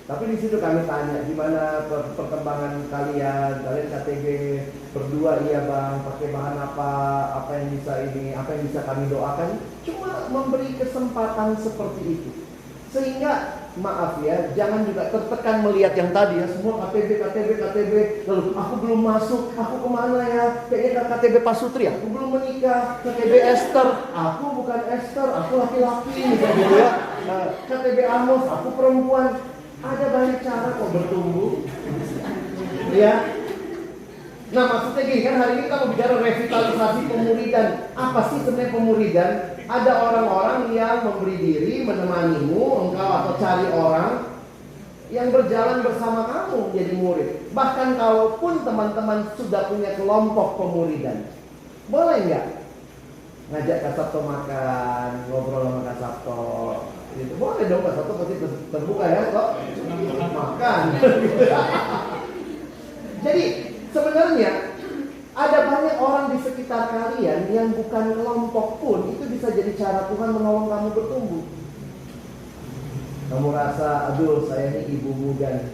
Tapi di situ kami tanya, gimana perkembangan kalian KTB berdua, iya bang, pakai bahan apa yang bisa ini, apa yang bisa kami doakan. Cuma memberi kesempatan seperti itu. Sehingga maaf ya, jangan juga tertekan melihat yang tadi ya, semua KTB, lalu aku belum masuk, aku kemana ya, kayaknya KTB Pak Sutri, aku belum menikah, KTB Esther, aku bukan Esther, aku laki-laki, gitu ya. KTB Amos, aku perempuan. Ada banyak cara kok bertumbuh, ya. Nah maksudnya gini kan, hari ini kita mau bicara revitalisasi pemuridan. Apa sih sebenarnya pemuridan? Ada orang-orang yang memberi diri, menemanimu, engkau atau cari orang yang berjalan bersama kamu jadi murid. Bahkan kalaupun teman-teman sudah punya kelompok pemuridan, boleh nggak ngajak Kak Sabto makan, ngobrol sama Kak Sabto? Gitu. Boleh dong, Kak Sabto pasti terbuka ya kok makan. Jadi sebenarnya ada banyak orang di sekitar kalian yang bukan kelompok pun itu bisa jadi cara Tuhan menolong kamu bertumbuh. Kamu rasa, aduh saya ini ibu muda,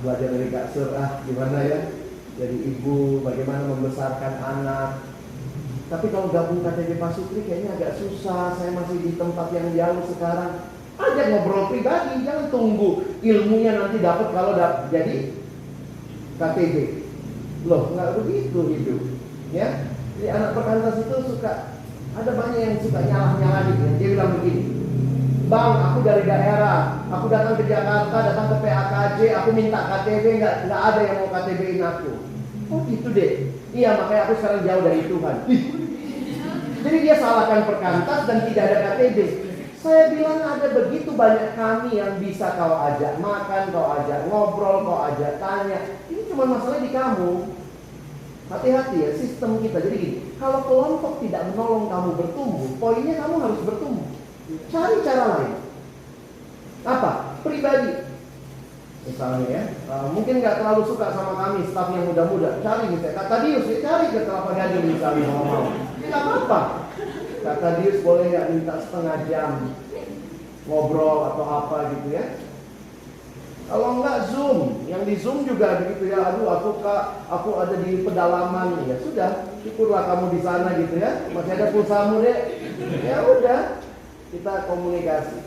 belajar dari Kak Sur, gimana ya jadi ibu, bagaimana membesarkan anak. Tapi kalau gabung KTB Pak Sutri kayaknya agak susah, saya masih di tempat yang jauh sekarang. Ajak ngobrol pribadi, jangan tunggu ilmunya nanti dapat kalau jadi KTB. Loh, nggak begitu hidup, ya. Jadi anak perkantas itu suka, ada banyak yang suka nyalah-nyalahin. Dia bilang begini, bang, aku dari daerah, aku datang ke Jakarta, datang ke PAKJ, aku minta KTB, nggak ada yang mau KTB-in aku. Oh gitu deh. Iya, makanya aku sekarang jauh dari Tuhan. Jadi dia salahkan perkantas dan tidak ada KTB. Saya bilang ada begitu banyak kami yang bisa kau ajak makan, kau ajak ngobrol, kau ajak tanya. Ini cuma masalah di kamu. Hati-hati ya sistem kita. Jadi gini, kalau kelompok tidak menolong kamu bertumbuh, poinnya kamu harus bertumbuh. Cari cara lain. Apa? Pribadi. Misalnya ya, mungkin nggak terlalu suka sama kami, staf yang muda-muda. Cari misalnya Kak Tadius, ya cari ke Kelapa Gading misalnya mau. Ini nggak apa-apa. Kak Tadius boleh nggak minta setengah jam ngobrol atau apa gitu ya. Kalau nggak Zoom, yang di Zoom juga begitu ya. Aduh, aku ada di pedalaman. Ya sudah, syukurlah kamu di sana gitu ya. Masih ada pulsamu deh. Ya udah, kita komunikasi.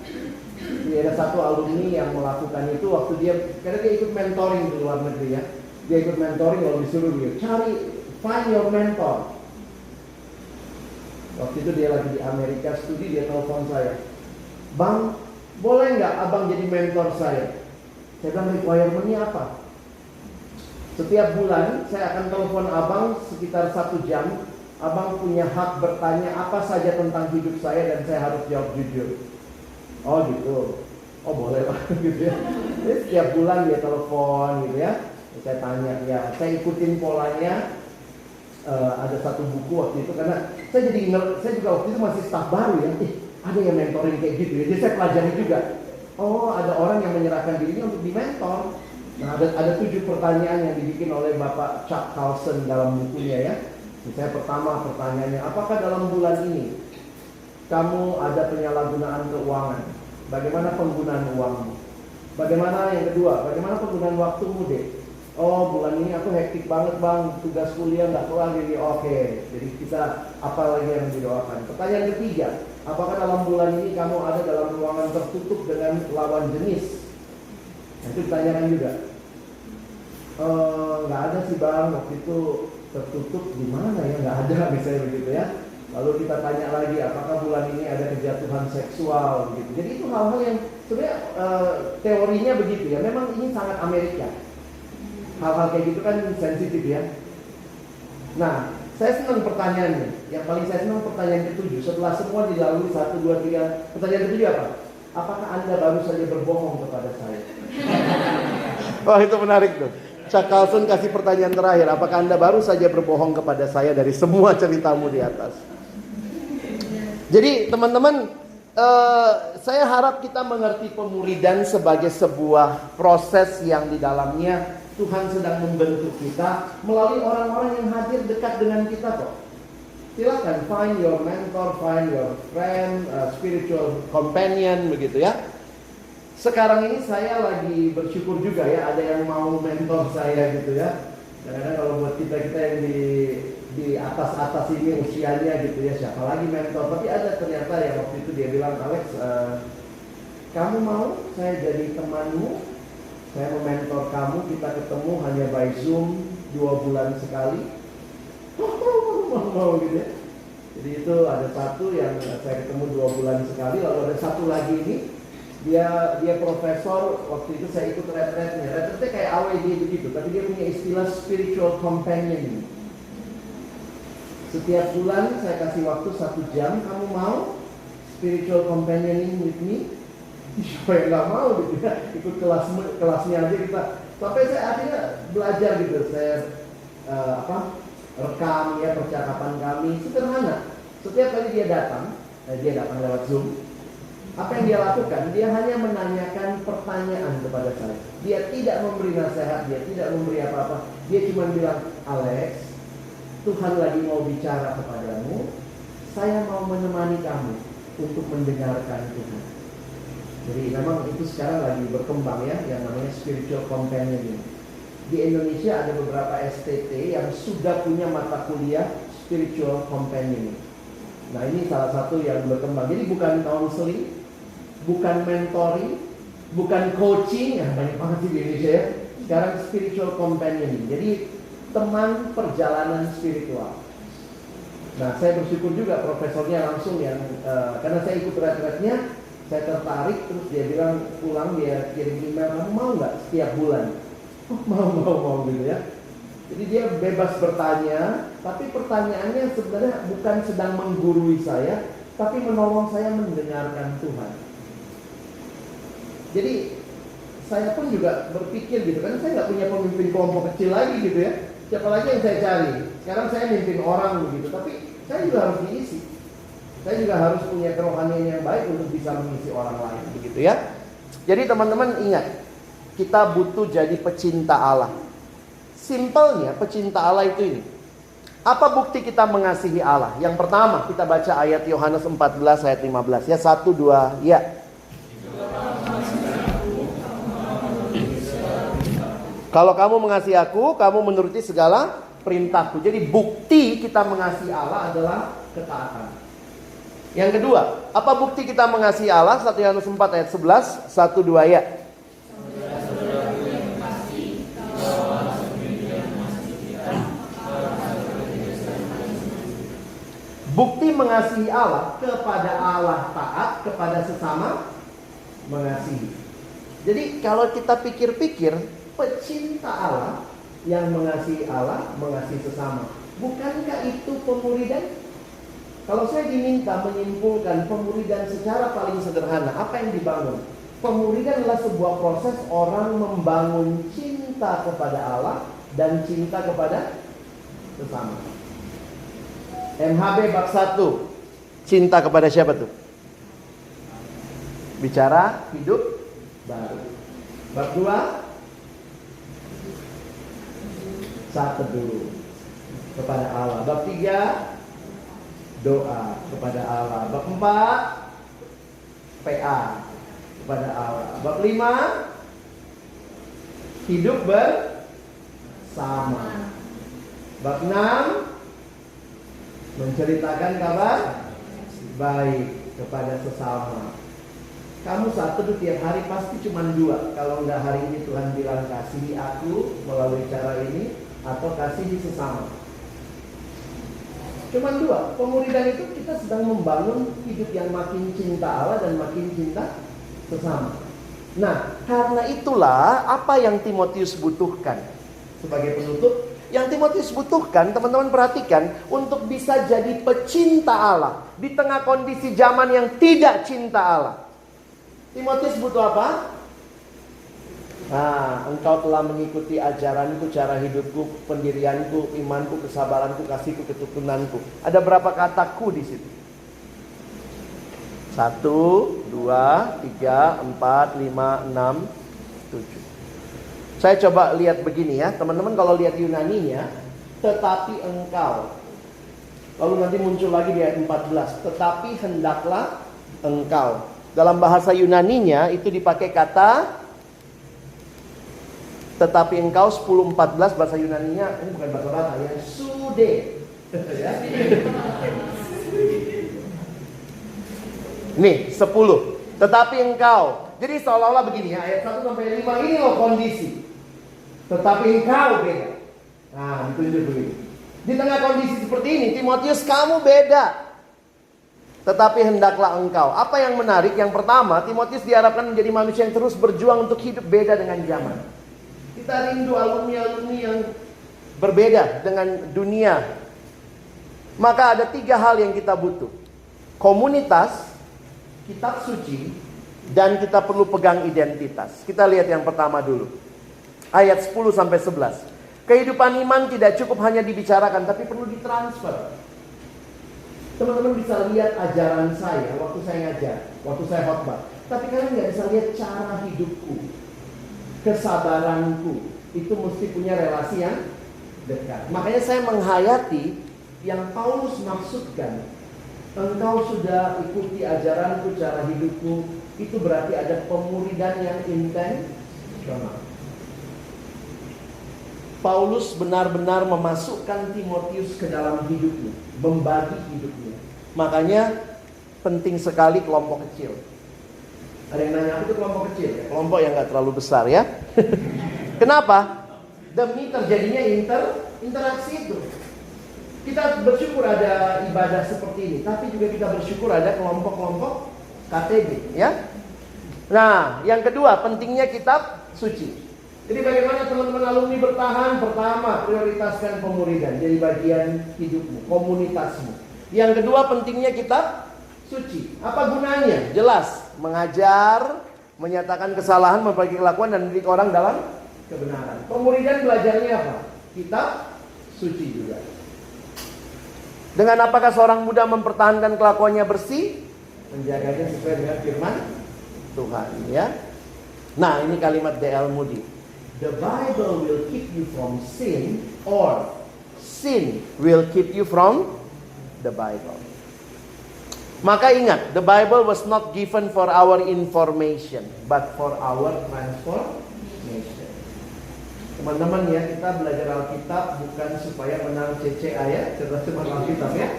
Jadi ada satu alumni yang melakukan itu waktu karena dia ikut mentoring di luar negeri ya. Dia ikut mentoring lalu disuruh dia find your mentor. Waktu itu dia lagi di Amerika studi, dia telepon saya, bang, boleh nggak abang jadi mentor saya? Saya bilang requirement-nya apa? Setiap bulan saya akan telepon abang sekitar 1 jam. Abang punya hak bertanya apa saja tentang hidup saya dan saya harus jawab jujur. Oh gitu. Oh boleh lah gitu ya. Jadi setiap bulan dia telepon gitu ya. Saya tanya ya, saya ikutin polanya. Ada satu buku waktu itu karena saya juga waktu itu masih staf baru ya. Ada yang mentoring kayak gitu ya. Jadi saya pelajari juga. Oh ada orang yang menyerahkan dirinya untuk dimentor. Nah ada 7 pertanyaan yang dibikin oleh Bapak Chuck Carlson dalam bukunya ya. Misalnya pertama pertanyaannya, apakah dalam bulan ini kamu ada penyalahgunaan keuangan? Bagaimana penggunaan uangmu? Bagaimana yang kedua? Bagaimana penggunaan waktumu deh? Oh bulan ini aku hektik banget bang, tugas kuliah nggak kelar jadi oke. Jadi kita apa lagi yang didoakan? Pertanyaan ketiga, apakah dalam bulan ini kamu ada dalam ruangan tertutup dengan lawan jenis? Nah, itu ditanyakan juga. Nggak ada sih bang, waktu itu tertutup di mana ya? Nggak ada misalnya begitu ya. Lalu kita tanya lagi, apakah bulan ini ada kejatuhan seksual gitu. Jadi itu hal-hal yang sebenarnya teorinya begitu ya. Memang ini sangat Amerika. Hal-hal kayak gitu kan sensitif ya. Nah, Saya senang pertanyaannya. Yang paling saya senang pertanyaan ke-7. Setelah semua dilalui 1, 2, 3. Pertanyaan ke-7 apa? Apakah Anda baru saja berbohong kepada saya? Wah, itu menarik tuh. Chuck Carlson kasih pertanyaan terakhir. Apakah Anda baru saja berbohong kepada saya dari semua ceritamu di atas? Jadi teman-teman, saya harap kita mengerti pemuridan sebagai sebuah proses yang di dalamnya Tuhan sedang membentuk kita melalui orang-orang yang hadir dekat dengan kita kok. Silakan find your mentor, find your friend, spiritual companion, begitu ya. Sekarang ini saya lagi bersyukur juga ya, ada yang mau mentor saya gitu ya. Kadang-kadang kalau buat kita yang di atas-atas ini usianya gitu ya, siapa lagi mentor? Tapi ada ternyata yang waktu itu dia bilang, Alex, kamu mau saya jadi temanmu? Saya mementor kamu, kita ketemu hanya by Zoom 2 bulan sekali. Mau gitu ya. Jadi itu ada satu yang saya ketemu 2 bulan sekali. Lalu ada satu lagi ini, dia profesor. Waktu itu saya ikut retretnya. Retretnya kayak AWD begitu, tapi dia punya istilah spiritual companion. Setiap bulan saya kasih waktu 1 jam. Kamu mau spiritual companioning with me? Siapa yang nggak mau gitu ya, ikut kelasnya aja kita. Sampai saya akhirnya belajar gitu. Saya rekam ya percakapan kami sederhana. Setiap kali dia datang lewat Zoom. Apa yang dia lakukan? Dia hanya menanyakan pertanyaan kepada saya. Dia tidak memberi nasihat, dia tidak memberi apa-apa. Dia cuma bilang, Alex, Tuhan lagi mau bicara kepadamu. Saya mau menemani kamu untuk mendengarkan Tuhan. Jadi memang itu sekarang lagi berkembang ya, yang namanya spiritual companion. Di Indonesia ada beberapa STT yang sudah punya mata kuliah spiritual companion. Nah ini salah satu yang berkembang. Jadi bukan counseling, bukan mentoring, bukan coaching, ya banyak banget sih di Indonesia ya. Sekarang spiritual companion. Jadi teman perjalanan spiritual. Nah saya bersyukur juga profesornya langsung yang karena saya ikut retretnya. Saya tertarik, terus dia bilang pulang dia kirim email, kamu mau nggak setiap bulan? Oh, mau gitu ya. Jadi dia bebas bertanya, tapi pertanyaannya sebenarnya bukan sedang menggurui saya, tapi menolong saya mendengarkan Tuhan. Jadi saya pun juga berpikir gitu, karena saya nggak punya pemimpin kelompok kecil lagi gitu ya. Siapa lagi yang saya cari? Sekarang saya mimpin orang begitu, tapi saya juga harus diisi. Saya juga harus punya kerohanian yang baik untuk bisa mengisi orang lain, begitu ya. Jadi teman-teman ingat, kita butuh jadi pecinta Allah. Simpelnya pecinta Allah itu ini. Apa bukti kita mengasihi Allah? Yang pertama, kita baca ayat Yohanes 14 ayat 15 ya. 1, 2, ya. Kalau kamu mengasihi aku, kamu menuruti segala perintahku. Jadi bukti kita mengasihi Allah adalah ketaatan. Yang kedua, apa bukti kita mengasihi Allah? 1 Yohanes 4 ayat 11, 1, 2 ya. Bukti mengasihi Allah, kepada Allah taat, kepada sesama mengasihi. Jadi kalau kita pikir-pikir, pecinta Allah yang mengasihi Allah, mengasihi sesama. Bukankah itu pemuridan? Kalau saya diminta menyimpulkan pemuridan secara paling sederhana, apa yang dibangun? Pemuridan adalah sebuah proses orang membangun cinta kepada Allah dan cinta kepada sesama. MHB bab 1, cinta kepada siapa tuh? Bicara hidup baru. Bab 2, saat teduh kepada Allah. Bab 3, doa kepada Allah. Bab 4, PA kepada Allah. Bab 5, hidup bersama. Bab 6, menceritakan kabar baik kepada sesama. Kamu saat teduh tiap hari pasti cuma 2. Kalau enggak hari ini Tuhan bilang kasihi aku melalui cara ini, atau kasihi sesama. Cuma 2. Pemuridan itu kita sedang membangun hidup yang makin cinta Allah dan makin cinta sesama. Nah, karena itulah apa yang Timotius butuhkan. Sebagai penutup, Yang Timotius butuhkan, teman-teman perhatikan, untuk bisa jadi pecinta Allah di tengah kondisi zaman yang tidak cinta Allah. Timotius butuh apa? Nah, engkau telah mengikuti ajaranku, cara hidupku, pendirianku, imanku, kesabaranku, kasihku, ketukunanku. Ada berapa kataku di situ? 1, 2, 3, 4, 5, 6, 7. Saya coba lihat begini ya, teman-teman kalau lihat Yunaninya, tetapi engkau. Lalu nanti muncul lagi di ayat 14, tetapi hendaklah engkau. Dalam bahasa Yunaninya itu dipakai kata tetapi engkau 10:14 bahasa Yunaninya, ini bukan bahasa Batak ya, sude. Ya. Nih 10. Tetapi engkau. Jadi seolah-olah begini ya, ayat 1 sampai 5 ini loh kondisi. Tetapi engkau beda. Nah, ditunjuk begini. Di tengah kondisi seperti ini, Timotius kamu beda. Tetapi hendaklah engkau. Apa yang menarik? Yang pertama, Timotius diharapkan menjadi manusia yang terus berjuang untuk hidup beda dengan zaman. Kita rindu alumni-alumni yang berbeda dengan dunia. Maka ada 3 hal yang kita butuh. Komunitas, kitab suci, dan kita perlu pegang identitas. Kita lihat yang pertama dulu. Ayat 10 sampai 11. Kehidupan iman tidak cukup hanya dibicarakan, tapi perlu ditransfer. Teman-teman bisa lihat ajaran saya waktu saya ngajar, waktu saya khotbah. Tapi kalian nggak bisa lihat cara hidupku, kesabaranku. Itu mesti punya relasi yang dekat. Makanya saya menghayati yang Paulus maksudkan. Engkau sudah ikuti ajaranku, cara hidupku. Itu berarti ada pemuridan yang intensional. Paulus benar-benar memasukkan Timotius ke dalam hidupnya, membagi hidupnya. Makanya penting sekali kelompok kecil. Ada yang nanya, apa itu kelompok kecil? Ya, kelompok yang gak terlalu besar ya. Kenapa? Demi terjadinya interaksi itu. Kita bersyukur ada ibadah seperti ini, tapi juga kita bersyukur ada kelompok-kelompok KTB ya. Nah, yang kedua pentingnya kitab suci. Jadi bagaimana teman-teman alumni bertahan? Pertama, prioritaskan pemuridan jadi bagian hidupmu, komunitasmu. Yang kedua, pentingnya kitab suci. Apa gunanya? Jelas, mengajar, menyatakan kesalahan, memperbaiki kelakuan, dan mendidik orang dalam kebenaran. Pemuridan belajarnya apa? Kitab suci juga. Dengan apakah seorang muda mempertahankan kelakuannya bersih? Menjaganya sesuai dengan firman Tuhan ya. Nah, ini kalimat D.L. Moody. The Bible will keep you from sin, or sin will keep you from the Bible. Maka ingat, the Bible was not given for our information, but for our transformation. Teman-teman ya, kita belajar Alkitab bukan supaya menang CCA ya, cerdas cermat Alkitab ya.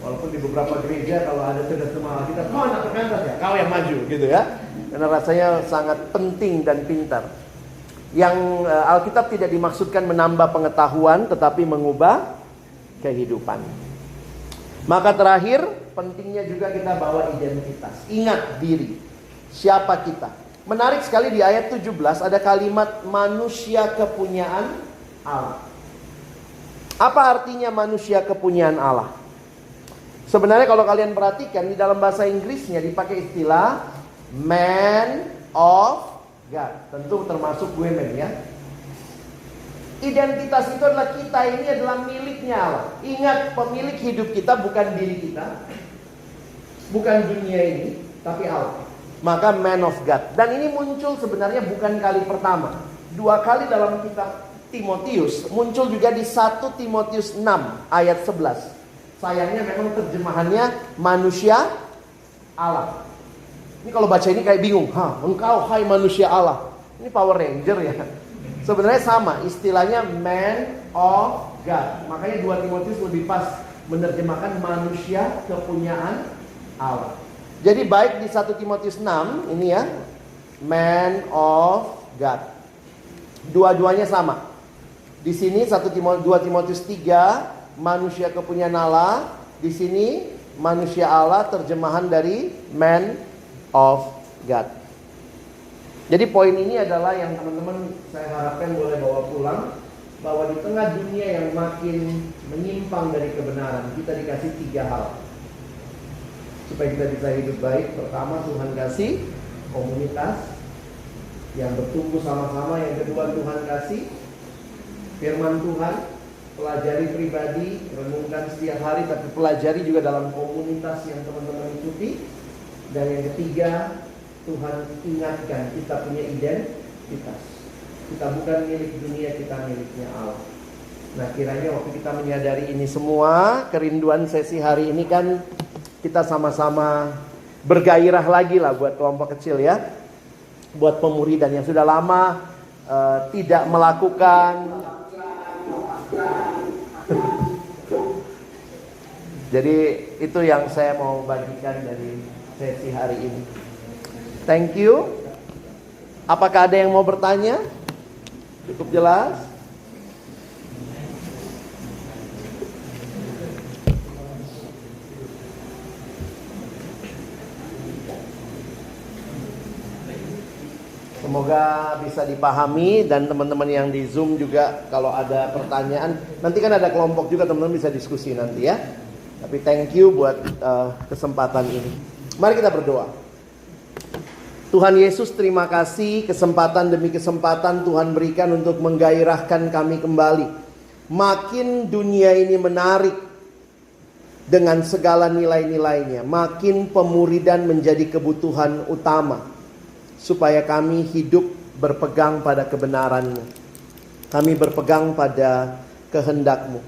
Walaupun di beberapa gereja kalau ada cerdas cermat Alkitab, kau anak terkantas ya, kau yang maju gitu ya. Karena rasanya sangat penting dan pintar. Yang Alkitab tidak dimaksudkan menambah pengetahuan, tetapi mengubah kehidupan. Maka terakhir, pentingnya juga kita bawa identitas. Ingat diri, siapa kita. Menarik sekali di ayat 17 ada kalimat manusia kepunyaan Allah. Apa artinya manusia kepunyaan Allah? Sebenarnya kalau kalian perhatikan di dalam bahasa Inggrisnya dipakai istilah man of God, tentu termasuk women ya. Identitas itu adalah kita ini adalah miliknya Allah. Ingat, pemilik hidup kita bukan diri kita, bukan dunia ini, tapi Allah. Maka man of God. Dan ini muncul sebenarnya bukan kali pertama. 2 kali dalam kitab Timotius. Muncul juga di 1 Timotius 6 ayat 11. Sayangnya memang terjemahannya manusia Allah. Ini kalau baca ini kayak bingung. Engkau hai manusia Allah. Ini Power Ranger ya. Sebenarnya sama, istilahnya man of God. Makanya 2 Timotius lebih pas menerjemahkan manusia kepunyaan Allah. Jadi baik di 1 Timotius 6 ini ya, man of God. Dua-duanya sama. Di sini 2 Timotius 3 manusia kepunyaan Allah. Di sini manusia Allah, terjemahan dari man of God. Jadi poin ini adalah yang teman-teman saya harapkan boleh bawa pulang. bahwa di tengah dunia yang makin menyimpang dari kebenaran, kita dikasih 3 hal supaya kita bisa hidup baik. Pertama, Tuhan kasih komunitas yang bertumbuh sama-sama. Yang kedua, Tuhan kasih firman Tuhan, pelajari pribadi, renungkan setiap hari, tapi pelajari juga dalam komunitas yang teman-teman ikuti. Dan yang ketiga, Tuhan ingatkan kita punya identitas. Kita bukan milik dunia, kita miliknya Allah. Nah, kiranya waktu kita menyadari ini semua, kerinduan sesi hari ini kan kita sama-sama bergairah lagi lah buat kelompok kecil ya, buat pemuridan yang sudah lama tidak melakukan. Jadi itu yang saya mau bagikan dari sesi hari ini. Thank you. Apakah ada yang mau bertanya? Cukup jelas? Semoga bisa dipahami, dan teman-teman yang di Zoom juga kalau ada pertanyaan, nanti kan ada kelompok juga, teman-teman bisa diskusi nanti ya. Tapi thank you buat kesempatan ini. Mari kita berdoa. Tuhan Yesus, terima kasih kesempatan demi kesempatan Tuhan berikan untuk menggairahkan kami kembali. Makin dunia ini menarik dengan segala nilai-nilainya, makin pemuridan menjadi kebutuhan utama, supaya kami hidup berpegang pada kebenaran-Mu. Kami berpegang pada kehendak-Mu.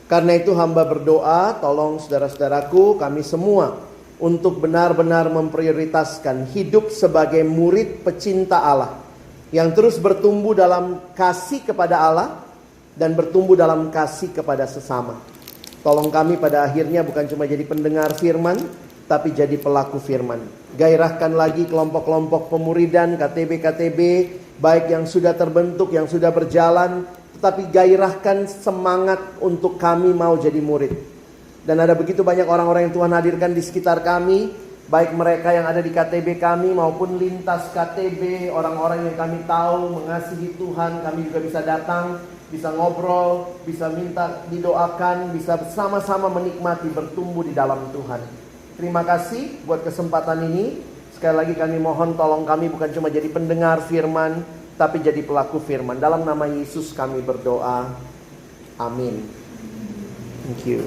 Karena itu hamba berdoa, tolong saudara-saudaraku, kami semua untuk benar-benar memprioritaskan hidup sebagai murid pecinta Allah, yang terus bertumbuh dalam kasih kepada Allah dan bertumbuh dalam kasih kepada sesama. Tolong kami pada akhirnya bukan cuma jadi pendengar firman, tapi jadi pelaku firman. Gairahkan lagi kelompok-kelompok pemuridan, KTB-KTB, baik yang sudah terbentuk, yang sudah berjalan, tetapi gairahkan semangat untuk kami mau jadi murid. Dan ada begitu banyak orang-orang yang Tuhan hadirkan di sekitar kami, baik mereka yang ada di KTB kami maupun lintas KTB, orang-orang yang kami tahu mengasihi Tuhan. Kami juga bisa datang, bisa ngobrol, bisa minta didoakan, bisa bersama-sama menikmati bertumbuh di dalam Tuhan. Terima kasih buat kesempatan ini. Sekali lagi kami mohon tolong kami bukan cuma jadi pendengar firman, tapi jadi pelaku firman. Dalam nama Yesus kami berdoa. Amin. Thank you.